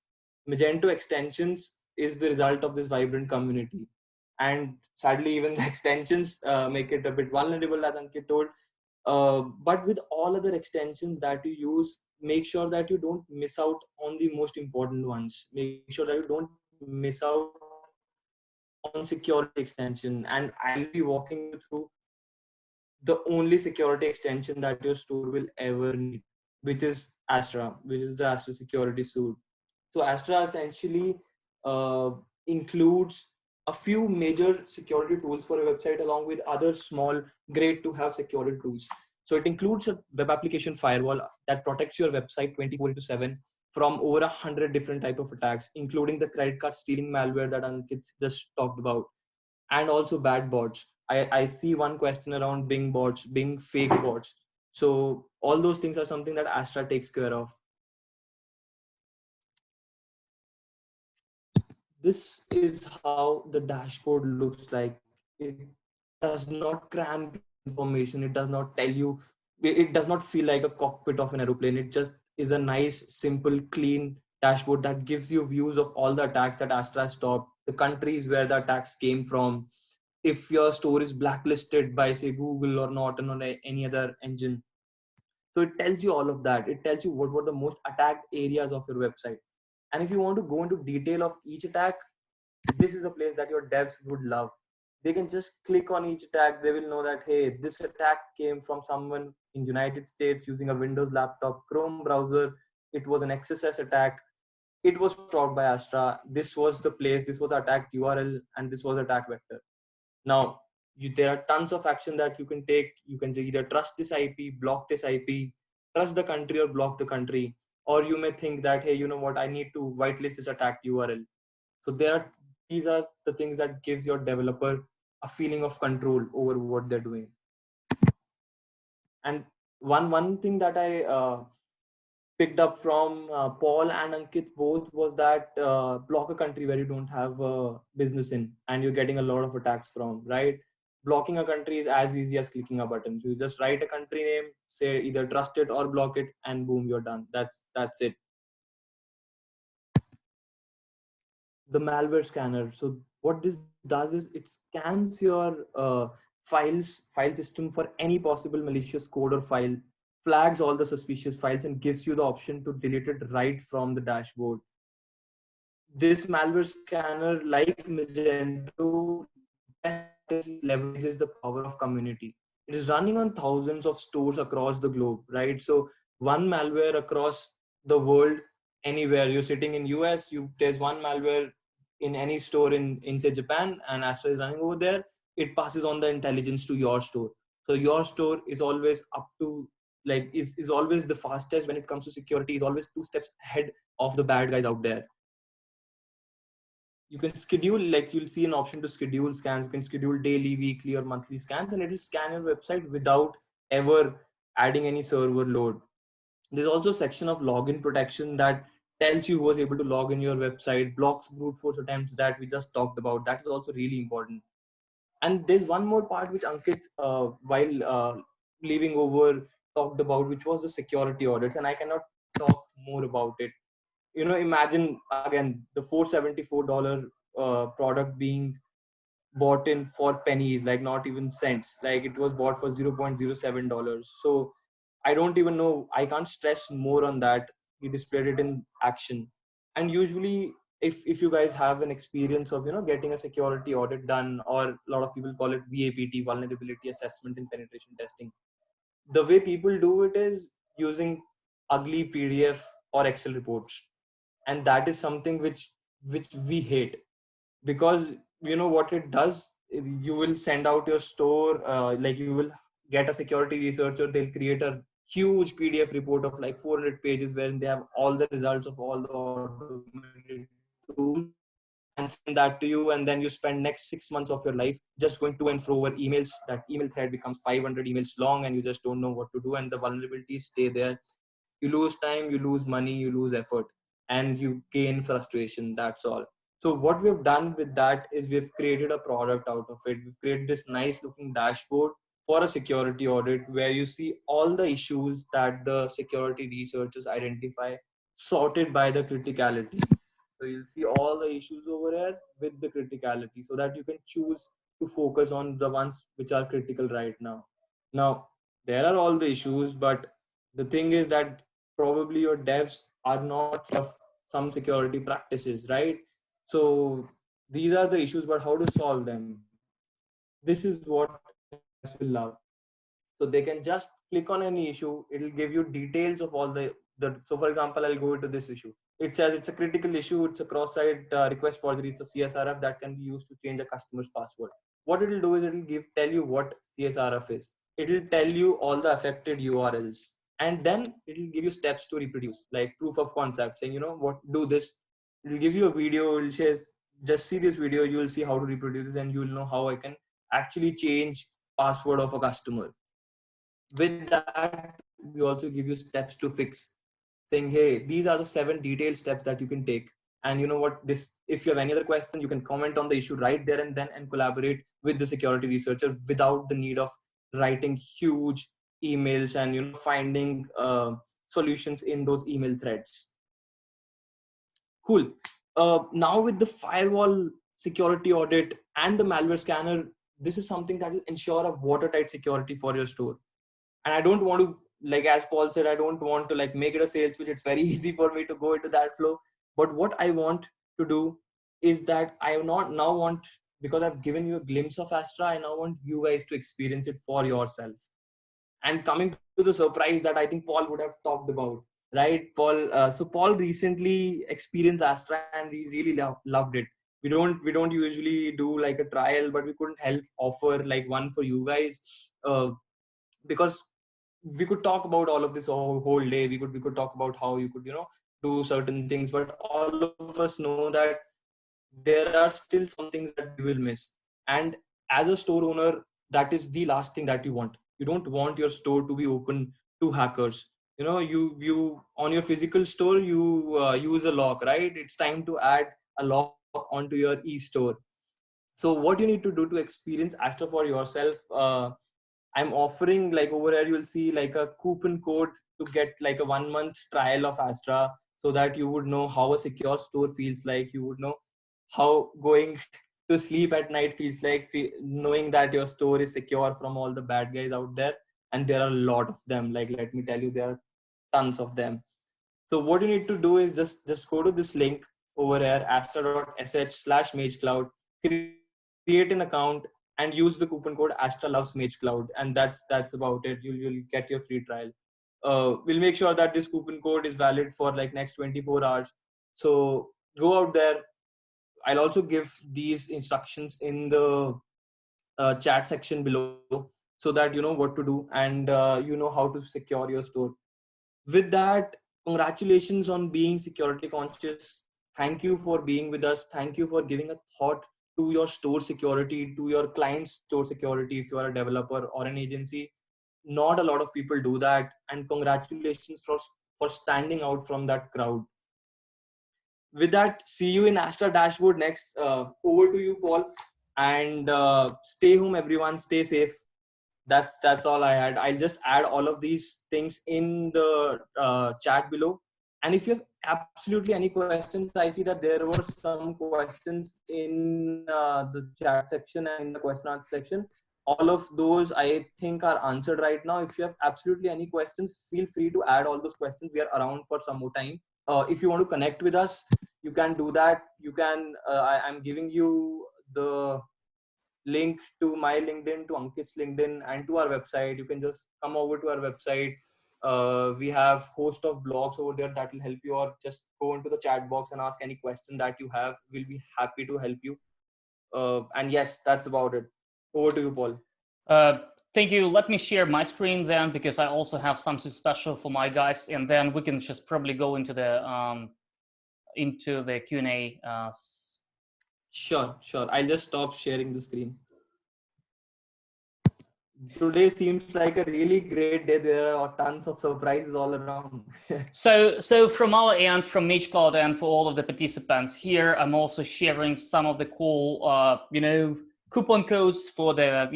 Speaker 2: Magento extensions is the result of this vibrant community. And sadly, even the extensions make it a bit vulnerable, as Ankit told. But with all other extensions that you use, make sure that you don't miss out on the most important ones. Make sure that you don't miss out on security extension. And I'll be walking you through the only security extension that your store will ever need, which is Astra, which is the Astra Security Suite. So Astra essentially includes a few major security tools for a website, along with other small, great to have security tools. So it includes a web application firewall that protects your website 24/7 from over 100 different type of attacks, including the credit card stealing malware that Ankit just talked about, and also bad bots. I see one question around Bing bots, Bing fake bots. So all those things are something that Astra takes care of. This is how the dashboard looks like. It does not cramp your information. It does not tell you, it does not feel like a cockpit of an aeroplane. It just is a nice, simple, clean dashboard that gives you views of all the attacks that Astra stopped, the countries where the attacks came from, if your store is blacklisted by, say, Google or not, and on any other engine. So it tells you all of that. It tells you what were the most attacked areas of your website. And if you want to go into detail of each attack, this is a place that your devs would love. They can just click on each attack. They will know that, hey, this attack came from someone in United States using a Windows laptop, Chrome browser. It was an XSS attack. It was stopped by Astra. This was the place. This was the attack URL, and this was the attack vector. Now, there are tons of action that you can take. You can either trust this IP, block this IP, trust the country or block the country. Or you may think that, hey, you know what, I need to whitelist this attack URL. So these are the things that gives your developer a feeling of control over what they're doing. And one thing that I picked up from Paul and Ankit both was that block a country where you don't have a business in and you're getting a lot of attacks from, right? Blocking a country is as easy as clicking a button. So you just write a country name, say either trust it or block it, and boom, you're done. That's it. The malware scanner. So what this does is it scans your file system for any possible malicious code or file, flags all the suspicious files, and gives you the option to delete it right from the dashboard. This malware scanner, like Magento, best part is leverages the power of community. It is running on thousands of stores across the globe, right? So one malware across the world, anywhere you're sitting in US, there's one malware in any store in say Japan, and Astra is running over there. It passes on the intelligence to your store. So your store is always up to is always the fastest when it comes to security. Is always 2 steps ahead of the bad guys out there. You can schedule, like you'll see an option to schedule scans. You can schedule daily, weekly, or monthly scans, and it will scan your website without ever adding any server load. There's also a section of login protection that tells you who was able to log in your website, blocks brute force attempts that we just talked about. That is also really important. And there's one more part which Ankit, while leaving over, talked about, which was the security audits, and I cannot talk more about it. Imagine again the $474 product being bought in for pennies, like not even cents. Like it was bought for $0.07. So I don't even know, I can't stress more on that. He displayed it in action. And usually if you guys have an experience of getting a security audit done, or a lot of people call it VAPT, vulnerability assessment and penetration testing, the way people do it is using ugly PDF or Excel reports. And that is something which we hate, because what it does is you will send out your store, like you will get a security researcher, they'll create a huge PDF report of like 400 pages wherein they have all the results of all the automated tools, and send that to you, and then you spend next 6 months of your life just going to and fro over emails. That email thread becomes 500 emails long, and you just don't know what to do, and the vulnerabilities stay there. You lose time, you lose money, you lose effort, and you gain frustration. That's all. So what we've done with that is we've created a product out of it. We've created this nice looking dashboard for a security audit where you see all the issues that the security researchers identify, sorted by the criticality. So you'll see all the issues over here with the criticality, so that you can choose to focus on the ones which are critical right now. Now, there are all the issues, but the thing is that probably your devs are not of some security practices, right? So these are the issues, but how to solve them? This is what devs will love. So they can just click on any issue. It'll give you details of all the. So for example, I'll go into this issue. It says it's a critical issue. It's a cross-site request forgery. It's a CSRF that can be used to change a customer's password. What it'll do is it'll tell you what CSRF is. it'll tell you all the affected URLs, and then it'll give you steps to reproduce, like proof of concept, saying, what, do this. It'll give you a video, it'll say, just see this video, you will see how to reproduce this, and you will know how I can actually change password of a customer. With that, we also give you steps to fix, saying, hey, these are the 7 detailed steps that you can take. And you know what, this, if you have any other question, you can comment on the issue right there and then, and collaborate with the security researcher without the need of writing huge emails and finding solutions in those email threads. Cool. Now with the firewall security audit and the malware scanner, this is something that will ensure a watertight security for your store. And I don't want to, like, as Paul said, I don't want to like make it a sales pitch. It's very easy for me to go into that flow. But what I want to do is that I not now want, because I've given you a glimpse of Astra, I now want you guys to experience it for yourself. And coming to the surprise that I think Paul would have talked about, right, Paul? So Paul recently experienced Astra and we really loved it. We don't usually do like a trial, but we couldn't help offer like one for you guys, because we could talk about all of this whole day. We could talk about how you could do certain things, but all of us know that there are still some things that we will miss. And as a store owner, that is the last thing that you want. You don't want your store to be open to hackers. You on your physical store, you use a lock, right? It's time to add a lock onto your e-store. So what you need to do to experience Astra for yourself, I'm offering, like, over here you'll see like a coupon code to get like a 1-month trial of Astra, so that you would know how a secure store feels like. You would know how going to sleep at night feels like, knowing that your store is secure from all the bad guys out there. And there are a lot of them. Like, let me tell you, there are tons of them. So what you need to do is just go to this link over here, astra.sh/magecloud, create an account, and use the coupon code Astra loves Magecloud, and that's about it. You'll get your free trial. We'll make sure that this coupon code is valid for like next 24 hours. So go out there. I'll also give these instructions in the chat section below, so that you know what to do, and you know how to secure your store. With that, congratulations on being security conscious. Thank you for being with us. Thank you for giving a thought to your store security, to your client's store security. If you are a developer or an agency, not a lot of people do that. And congratulations for standing out from that crowd. With that, see you in Astra dashboard next. Over to you, Paul. And stay home, everyone. Stay safe. That's all I had. I'll just add all of these things in the chat below. And if you have absolutely any questions, I see that there were some questions in the chat section and in the question answer section. All of those I think are answered right now. If you have absolutely any questions, feel free to add all those questions. We are around for some more time. If you want to connect with us, you can do that. You can. I'm giving you the link to my LinkedIn, to Ankit's LinkedIn, and to our website. You can just come over to our website. We have host of blogs over there that will help you, or just go into the chat box and ask any question that you have. We'll be happy to help you. And yes, that's about it. Over to you, Paul.
Speaker 1: Thank you. Let me share my screen then, because I also have something special for my guys, and then we can just probably go into the Q&A.
Speaker 2: Sure. I'll just stop sharing the screen. Today seems like a really great day. There are tons of surprises all around.
Speaker 1: So from our end, from Magecloud, and for all of the participants here, I'm also sharing some of the cool, coupon codes for the,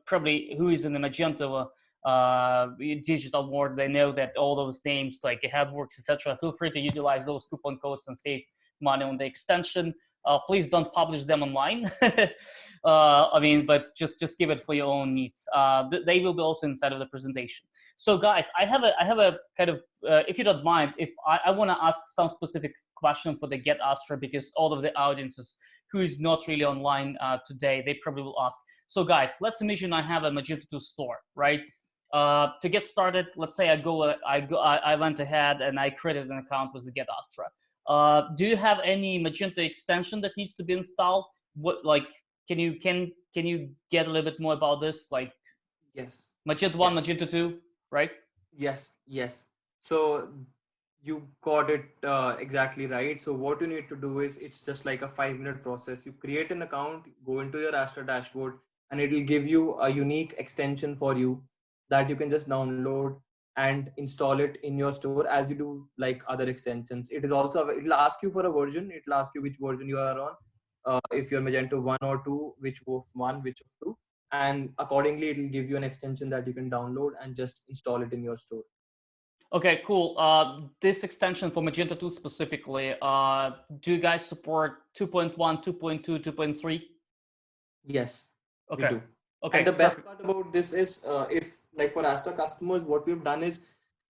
Speaker 1: probably who is in the Magento digital world. They know that all those names like HeadWorks, etc. Feel free to utilize those coupon codes and save money on the extension. Please don't publish them online. But just give it for your own needs. They will be also inside of the presentation. So guys, I have a kind of, if you don't mind, if I want to ask some specific question for the Get Astra, because all of the audiences who is not really online today, they probably will ask. So guys, let's imagine I have a Magento 2 store, right? To get started, let's say I went ahead and I created an account with the Get Astra. Do you have any Magento extension that needs to be installed? What, like, can you get a little bit more about this? Like,
Speaker 2: Yes.
Speaker 1: Magento 1,
Speaker 2: Yes.
Speaker 1: Magento 2, right?
Speaker 2: Yes. Yes. So you got it exactly right. So what you need to do is, it's just like a 5-minute process. You create an account, go into your Astra dashboard, and it will give you a unique extension for you that you can just download and install it in your store as you do like other extensions. It is also, it'll ask you for a version. It'll ask you which version you are on. If you're Magento 1 or 2, which of 1, which of 2. And accordingly, it will give you an extension that you can download and just install it in your store.
Speaker 1: Okay, cool. This extension for Magento 2 specifically, do you guys support 2.1, 2.2, 2.3?
Speaker 2: Yes, we
Speaker 1: Okay.
Speaker 2: do.
Speaker 1: Okay,
Speaker 2: And the best
Speaker 1: perfect.
Speaker 2: part about this is, if like for Astra customers, what we've done is,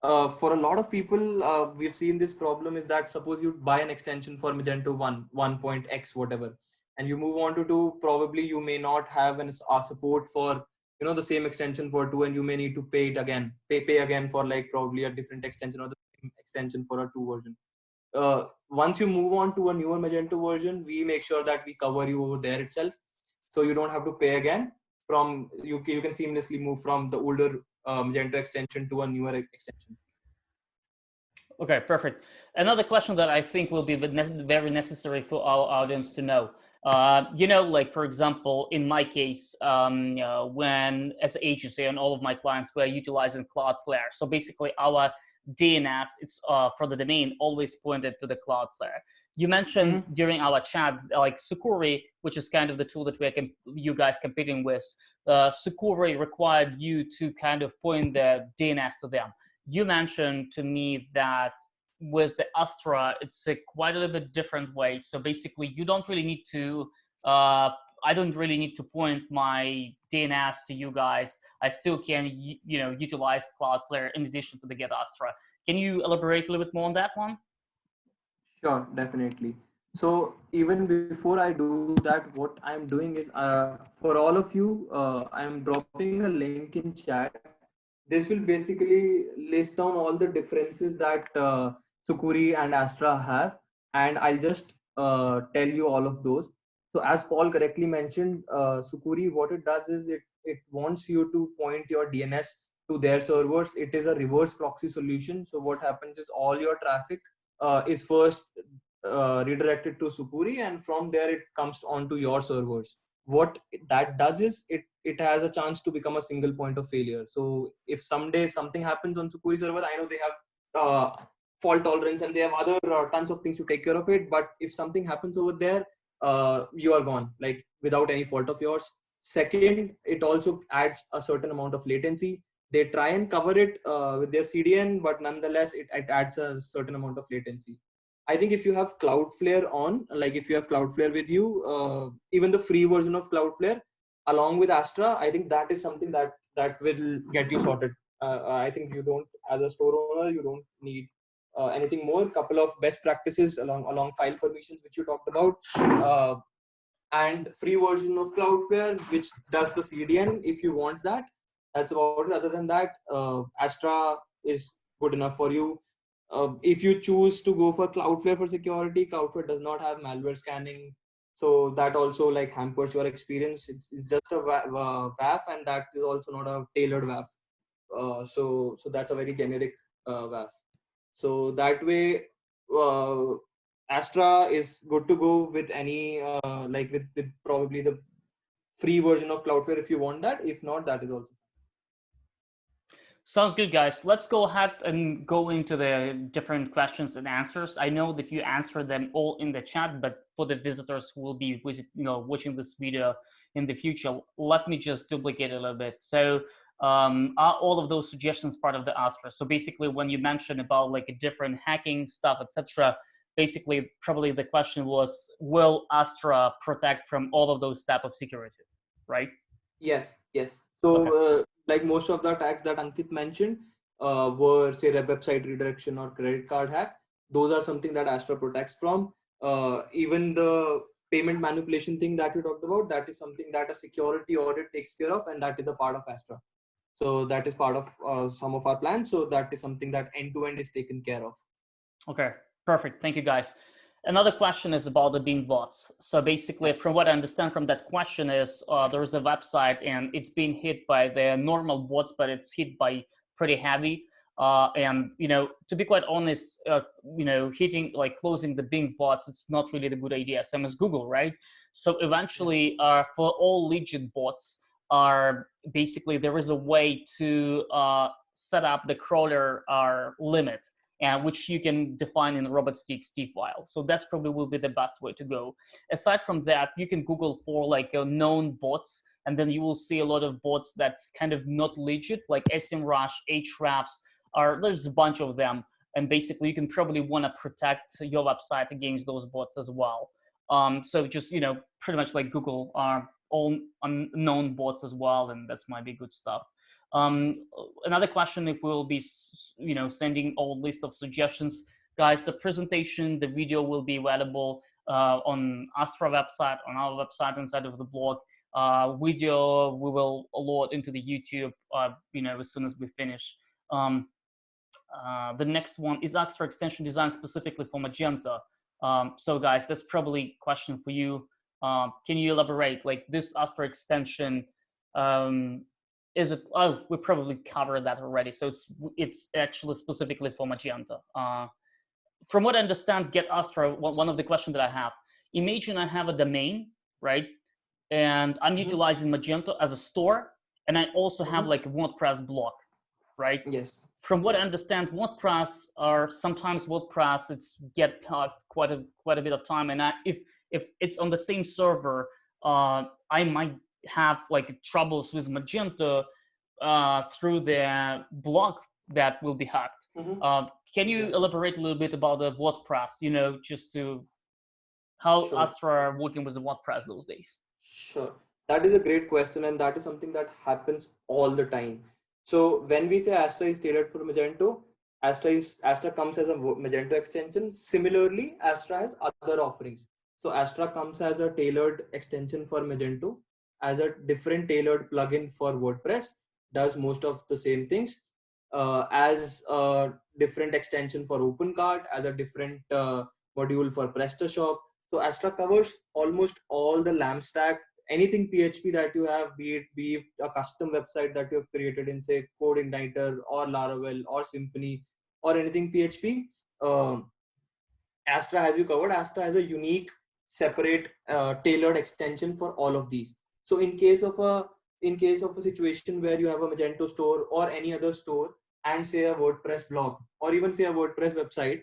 Speaker 2: for a lot of people, we've seen this problem is that suppose you buy an extension for Magento 1, 1.x, whatever, and you move on to 2, probably you may not have support for, the same extension for 2, and you may need to pay it again, pay again for like probably a different extension or the same extension for a 2 version. Once you move on to a newer Magento version, we make sure that we cover you over there itself, so you don't have to pay again. From you can seamlessly move from the older Magento extension to a newer extension.
Speaker 1: Okay, perfect. Another question that I think will be very necessary for our audience to know. Like for example, in my case, when as an agency and all of my clients were utilizing Cloudflare, so basically our DNS, it's for the domain, always pointed to the Cloudflare. You mentioned during our chat, like Sucuri, which is kind of the tool that you guys competing with. Sucuri required you to kind of point the DNS to them. You mentioned to me that with the Astra, it's a quite a little bit different way. So basically, you don't really need to. I don't really need to point my DNS to you guys. I still can, utilize Cloudflare in addition to the Get Astra. Can you elaborate a little bit more on that one?
Speaker 2: Sure, definitely. So even before I do that, what I'm doing is, for all of you, I'm dropping a link in chat. This will basically list down all the differences that Sucuri and Astra have, and I'll just tell you all of those. So as Paul correctly mentioned, Sucuri, what it does is, it wants you to point your DNS to their servers. It is a reverse proxy solution. So what happens is, all your traffic is first redirected to Sucuri, and from there it comes onto your servers. What that does is, it has a chance to become a single point of failure. So if someday something happens on Sucuri server, I know they have fault tolerance and they have other tons of things to take care of it. But if something happens over there, you are gone, like without any fault of yours. Second, it also adds a certain amount of latency. They try and cover it with their CDN, but nonetheless, it adds a certain amount of latency. I think if you have Cloudflare on, like if you have Cloudflare with you, even the free version of Cloudflare, along with Astra, I think that is something that will get you sorted. I think you don't, as a store owner, you don't need anything more. Couple of best practices along file permissions, which you talked about, and free version of Cloudflare, which does the CDN if you want that. That's about it. Other than that, Astra is good enough for you. If you choose to go for Cloudflare for security, Cloudflare does not have malware scanning, so that also like hampers your experience. It's just a WAF, and that is also not a tailored WAF. So that's a very generic WAF. So that way, Astra is good to go with any like with probably the free version of Cloudflare if you want that. If not, that is also.
Speaker 1: Sounds good, guys. Let's go ahead and go into the different questions and answers. I know that you answered them all in the chat, but for the visitors who will be watching this video in the future, let me just duplicate a little bit. So are all of those suggestions part of the Astra? So basically, when you mentioned about like a different hacking stuff, etc., basically probably the question was, will Astra protect from all of those type of security, right?
Speaker 2: Yes. So like most of the attacks that Ankit mentioned were, say, website redirection or credit card hack. Those are something that Astra protects from. Even the payment manipulation thing that we talked about, that is something that a security audit takes care of, and that is a part of Astra. So that is part of some of our plans. So that is something that end to end is taken care of.
Speaker 1: Okay, perfect. Thank you, guys. Another question is about the Bing bots. So basically, from what I understand from that question is there is a website and it's being hit by the normal bots, but it's hit by pretty heavy. And to be quite honest, hitting like closing the Bing bots, it's not really the good idea. Same as Google, right? So eventually, for all legit bots, are basically there is a way to set up the crawler limit, and which you can define in the robots.txt file. So that's probably will be the best way to go. Aside from that, you can Google for like known bots, and then you will see a lot of bots that's kind of not legit, like SEMrush, Ahrefs, there's a bunch of them. And basically, you can probably want to protect your website against those bots as well. So just pretty much like Google are all unknown bots as well, and that's might be good stuff. Another question, if we'll be sending all list of suggestions, guys, the presentation, the video will be available on Astra website, on our website, inside of the blog. Video we will load into the YouTube as soon as we finish. The next one is Astra extension designed specifically for Magento. So guys, that's probably a question for you. Can you elaborate, like this Astra extension, is it? Oh, we probably covered that already. So it's actually specifically for Magento. From what I understand, Get Astra, one of the questions that I have, imagine I have a domain, right? And I'm utilizing Magento as a store, and I also have like a WordPress blog, right?
Speaker 2: Yes.
Speaker 1: From what I understand, WordPress or sometimes WordPress, it's get quite a bit of time, and if it's on the same server, I might have like troubles with Magento through the blog that will be hacked. Can you elaborate a little bit about the WordPress? Just to how Astra are working with the WordPress those days?
Speaker 2: Sure, that is a great question, and that is something that happens all the time. So when we say Astra is tailored for Magento, Astra comes as a Magento extension. Similarly, Astra has other offerings. So Astra comes as a tailored extension for Magento, as a different tailored plugin for WordPress, does most of the same things, as a different extension for OpenCart, as a different module for PrestaShop. So Astra covers almost all the LAMP stack. Anything PHP that you have, be it a custom website that you have created in say CodeIgniter or Laravel or Symfony or anything PHP, Astra has you covered. Astra has a unique, separate, tailored extension for all of these. So in case of a situation where you have a Magento store or any other store and say a WordPress blog or even say a WordPress website,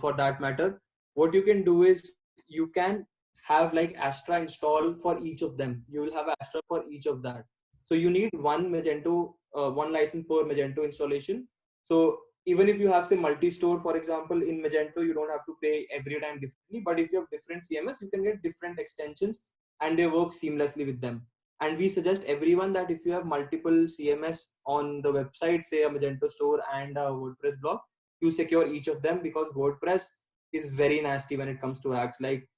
Speaker 2: for that matter, what you can do is you can have like Astra install for each of them. You will have Astra for each of that. So you need one Magento, one license per Magento installation. So even if you have say multi-store, for example, in Magento, you don't have to pay every time differently. But if you have different CMS, you can get different extensions and they work seamlessly with them. And we suggest everyone that if you have multiple CMS on the website, say a Magento store and a WordPress blog, you secure each of them, because WordPress is very nasty when it comes to hacks. Like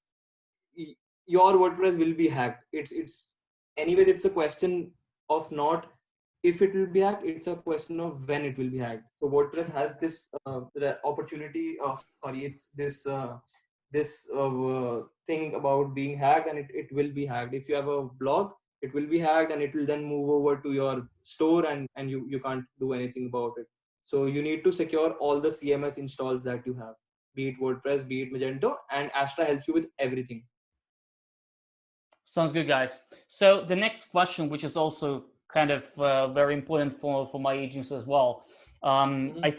Speaker 2: your WordPress will be hacked. Anyways, it's a question of not if it will be hacked, it's a question of when it will be hacked. So WordPress has this opportunity of, it's this thing about being hacked, and it will be hacked. If you have a blog, it will be hacked and it will then move over to your store, and you can't do anything about it. So you need to secure all the CMS installs that you have, be it WordPress, be it Magento, and Astra helps you with everything.
Speaker 1: Sounds good, guys. So the next question, which is also kind of very important for my agents as well. I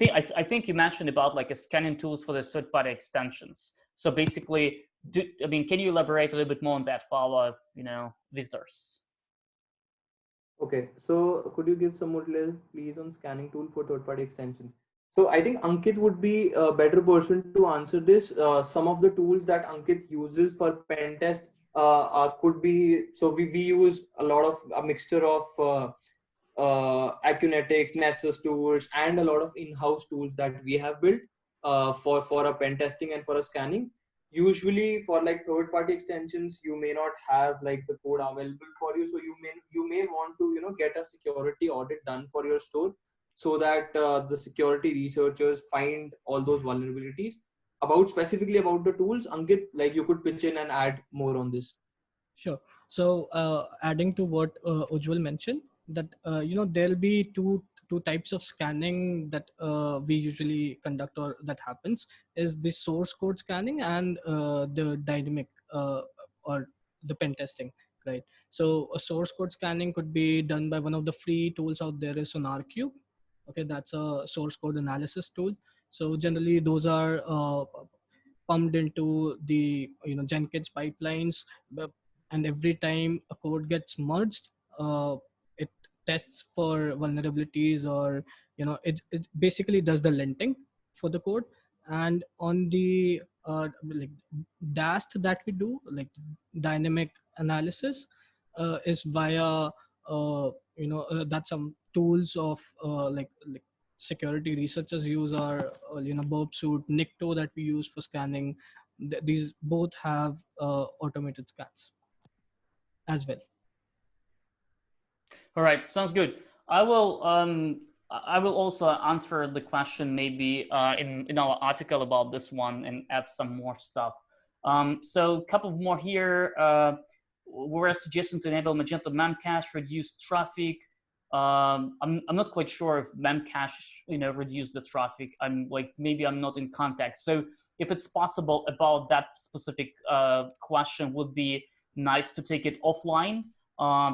Speaker 1: think you mentioned about like a scanning tools for the third-party extensions. So basically, can you elaborate a little bit more on that for our visitors?
Speaker 2: Okay, so could you give some more details, please, on scanning tool for third-party extensions? So I think Ankit would be a better person to answer this. Some of the tools that Ankit uses for pen test could be, so we use a lot of a mixture of Acunetics, Nessus tools, and a lot of in-house tools that we have built for a pen testing and for a scanning. Usually for like third-party extensions, you may not have like the code available for you, so you may want to get a security audit done for your store, so that the security researchers find all those vulnerabilities specifically about the tools. Ankit, like you could pitch in and add more on this.
Speaker 3: Sure. So adding to what Ujjwal mentioned, that there'll be two types of scanning that we usually conduct, or that happens, is the source code scanning and the dynamic or the pen testing, right? So a source code scanning could be done by one of the free tools out there, is SonarQube. Okay, that's a source code analysis tool. So generally those are pumped into the Jenkins pipelines, and every time a code gets merged, it tests for vulnerabilities, or it basically does the linting for the code. And on the like DAST that we do, like dynamic analysis, is via that some tools of like security researchers use, are Burp Suite, Nikto that we use for scanning. These both have automated scans as well.
Speaker 1: All right, sounds good. I will also answer the question maybe in our article about this one and add some more stuff. So a couple more here. We're suggesting to enable Magento Memcache, reduce traffic. I'm not quite sure if Memcache reduce the traffic. Maybe I'm not in context. So if it's possible about that specific question, would be nice to take it offline.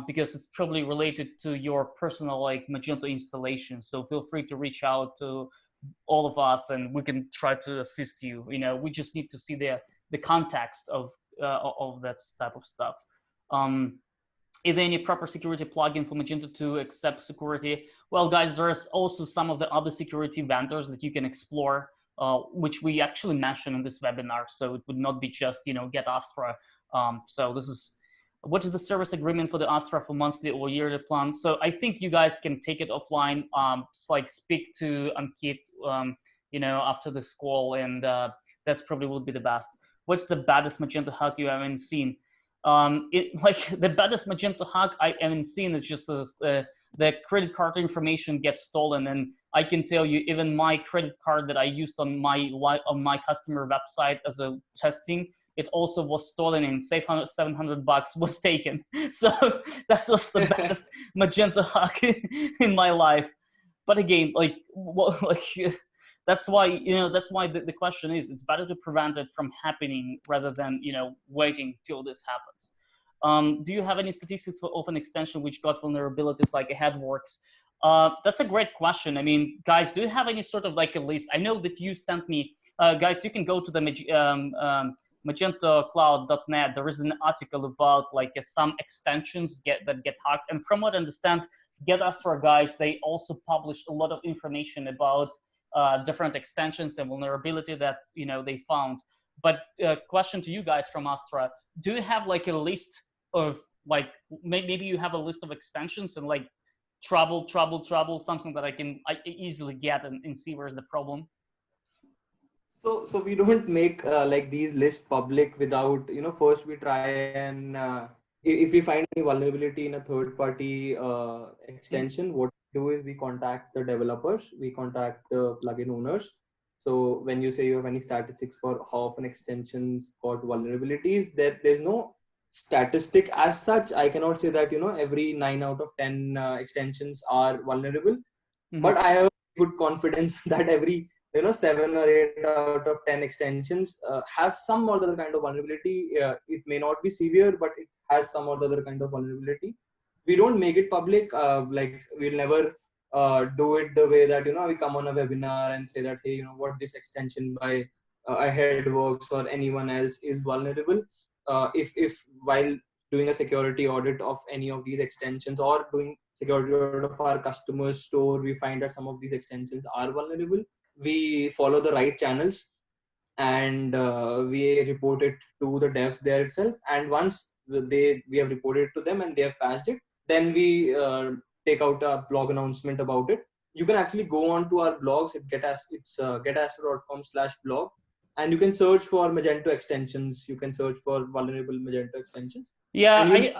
Speaker 1: Because it's probably related to your personal Magento installation. So feel free to reach out to all of us, and we can try to assist you. We just need to see the context of that type of stuff. Is there any proper security plugin for Magento to accept security? Well, guys, there's also some of the other security vendors that you can explore, which we actually mentioned in this webinar. So it would not be just get Astra. So this is. What is the service agreement for the Astra for monthly or yearly plan? So I think you guys can take it offline. Speak to Ankit, after this call, and that's probably would be the best. What's the baddest Magento hack you haven't seen? The baddest Magento hack I haven't seen is just the credit card information gets stolen, and I can tell you, even my credit card that I used on my customer website as a testing, it also was stolen, and $700 was taken. So that was the best Magento hack in my life. But again, that's why the question is, it's better to prevent it from happening rather than waiting till this happens. Do you have any statistics for open extension which got vulnerabilities like Headworks? That's a great question. I mean, guys, do you have any sort of a list? I know that you sent me, guys. You can go to the magentocloud.net. There is an article about some extensions that get hacked, and from what I understand, Get Astra guys, they also published a lot of information about different extensions and vulnerability that they found. But question to you guys from Astra: do you have a list of maybe you have a list of extensions and trouble, something that I easily get and see where's the problem?
Speaker 2: So we don't make these lists public without first we try and if we find any vulnerability in a third party extension, what we do is we contact the developers, we contact the plugin owners. So when you say you have any statistics for how often extensions got vulnerabilities, there's no statistic as such. I cannot say that every 9 out of 10 extensions are vulnerable, but I have good confidence that every 7 or 8 out of 10 extensions have some or other kind of vulnerability. It may not be severe, but it has some or other kind of vulnerability. We don't make it public. We'll never do it the way that we come on a webinar and say that, hey, what this extension by Headworks or anyone else is vulnerable. If while doing a security audit of any of these extensions or doing security audit of our customer's store, we find that some of these extensions are vulnerable, we follow the right channels and we report it to the devs there itself. And once we have reported to them and they have patched it, then we take out a blog announcement about it. You can actually go on to our blogs. It's getastra.com/blog, and you can search for Magento extensions. You can search for vulnerable Magento extensions.
Speaker 1: Yeah,
Speaker 2: good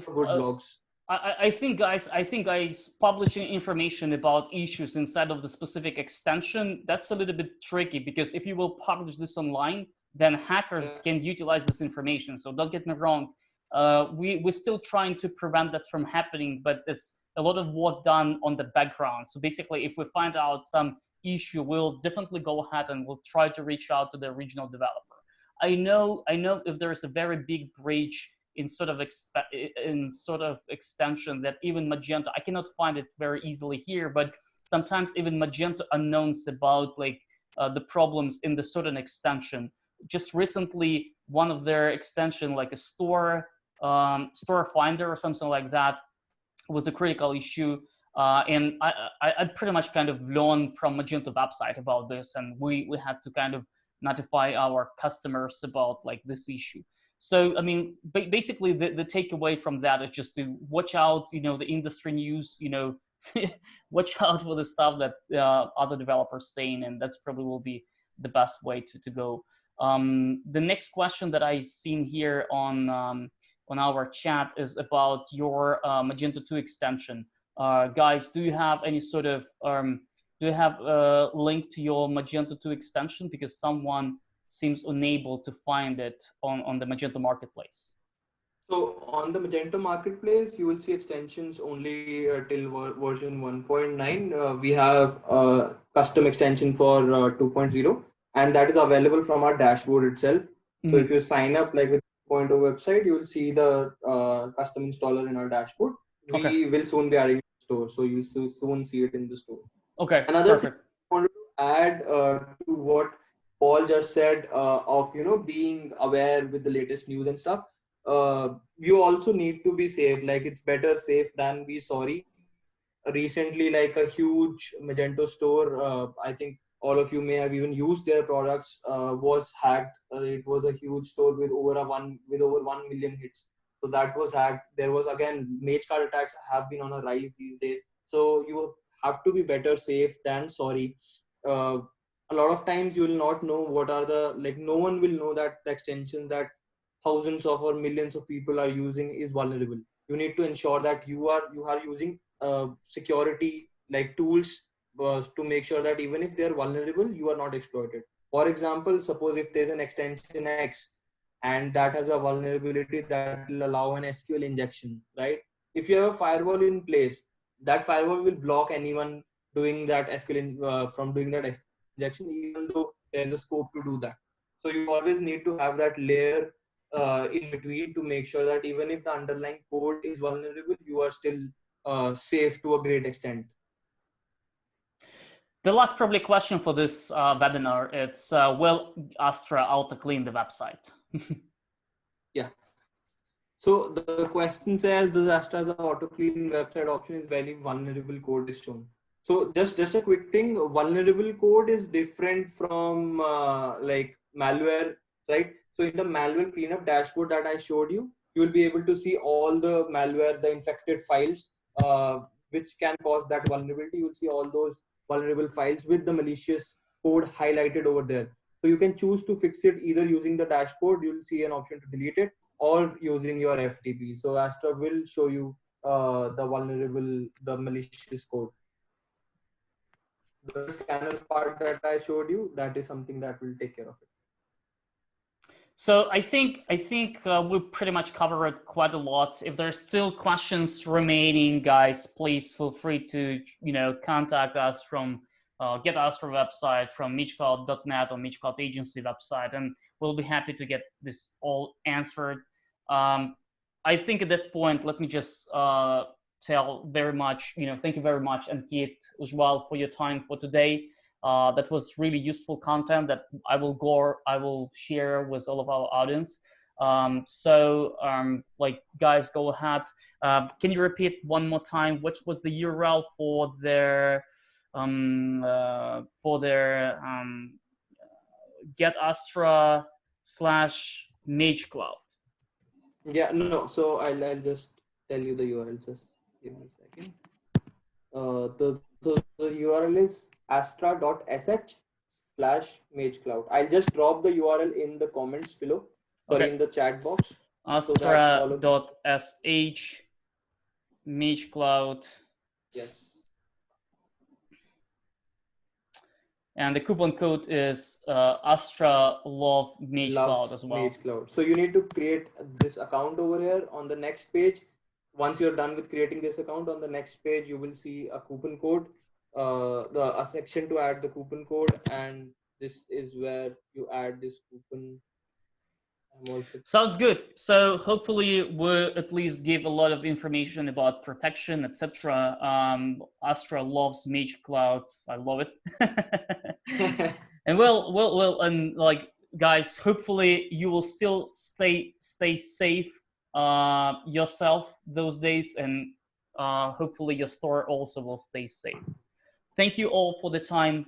Speaker 2: blogs.
Speaker 1: I think, guys, publishing information about issues inside of the specific extension, that's a little bit tricky, because if you will publish this online, then hackers can utilize this information. So don't get me wrong, we're still trying to prevent that from happening, but it's a lot of work done on the background. So basically, if we find out some issue, we'll definitely go ahead and we'll try to reach out to the original developer. I know if there is a very big breach in sort of extension, that even Magento, I cannot find it very easily here, but sometimes even Magento announce about like the problems in the certain extension. Just recently, one of their extension, like a store finder or something like that, was a critical issue. And I pretty much kind of learned from Magento website about this, and we had to kind of notify our customers about like this issue. So I mean, basically the takeaway from that is just to watch out, the industry news, watch out for the stuff that other developers saying, and that's probably will be the best way to go. The next question that I seen here on our chat is about your Magento 2 extension. Guys, do you have any sort of do you have a link to your Magento 2 extension, because someone seems unable to find it on the Magento marketplace?
Speaker 2: So on the Magento marketplace, you will see extensions only till version 1.9. We have a custom extension for 2.0, and that is available from our dashboard itself. So if you sign up like with 2.0 website, you will see the custom installer in our dashboard. We will soon be adding it to the store, so you will soon see it in the store.
Speaker 1: Okay,
Speaker 2: another
Speaker 1: perfect.
Speaker 2: thing I wanted to add to what Paul just said of being aware with the latest news and stuff. You also need to be safe. Like, it's better safe than be sorry. Recently, like a huge Magento store, I think all of you may have even used their products, was hacked. It was a huge store with over 1 million hits. So that was hacked. There was, again, mage card attacks have been on a rise these days. So you have to be better safe than sorry. A lot of times you will not know what are no one will know that the extension that thousands of or millions of people are using is vulnerable. You need to ensure that you are using security like tools to make sure that even if they are vulnerable, you are not exploited. For example, suppose if there's an extension X and that has a vulnerability that will allow an SQL injection, right? If you have a firewall in place, that firewall will block anyone doing that SQL from doing that SQL injection, even though there's a scope to do that. So you always need to have that layer in between to make sure that even if the underlying code is vulnerable, you are still safe to a great extent.
Speaker 1: The last probably question for this webinar, it's will Astra auto clean the website?
Speaker 2: Yeah. So the question says, does Astra's auto clean website option is very vulnerable code is shown? So just a quick thing, vulnerable code is different from like malware, right? So in the malware cleanup dashboard that I showed you, you will be able to see all the malware, the infected files, which can cause that vulnerability. You will see all those vulnerable files with the malicious code highlighted over there. So you can choose to fix it either using the dashboard, you'll see an option to delete it, or using your FTP. So Astra will show you the malicious code. The scanners part that I showed you, that is something that will take care of it.
Speaker 1: So I think we pretty much covered quite a lot. If there's still questions remaining, guys, please feel free to contact us from Get Astra website, from MageCloud.net or MageCloud agency website, and we'll be happy to get this all answered. I think at this point, let me just tell very much, thank you very much, Ankit, as well, for your time for today. That was really useful content that I will share with all of our audience. Like, guys, go ahead. Can you repeat one more time what was the URL for their Get Astra /MageCloud?
Speaker 2: Yeah, no. So I'll just tell you the URL. Just give me a second. The URL is astra.sh/MageCloud. I'll just drop the URL in the comments below. Sorry, in the chat box.
Speaker 1: Astra.sh Mage Cloud.
Speaker 2: Yes.
Speaker 1: And the coupon code is Astra Love Mage
Speaker 2: Loves
Speaker 1: Cloud as well.
Speaker 2: Mage Cloud. So you need to create this account over here on the next page. Once you're done with creating this account, on the next page you will see a coupon code, a section to add the coupon code, and this is where you add this coupon. I'm also
Speaker 1: Sounds good. So hopefully we'll at least give a lot of information about protection, etc. Astra loves Mage Cloud. I love it. And and like guys, hopefully you will still stay safe yourself those days, and hopefully your store also will stay safe. Thank you all for the time.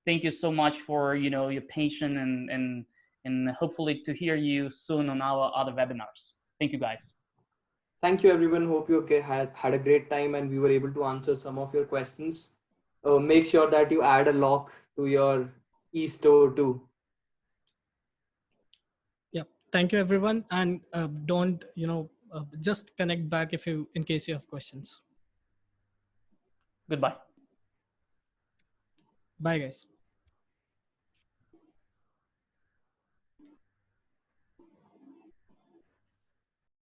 Speaker 1: Thank you so much for your patience, and hopefully to hear you soon on our other webinars. Thank you, guys.
Speaker 2: Thank you, everyone. Hope you had a great time and we were able to answer some of your questions. Make sure that you add a lock to your e-store too.
Speaker 3: Yeah, thank you everyone, and don't just connect back if you in case you have questions.
Speaker 1: Goodbye.
Speaker 3: Bye guys.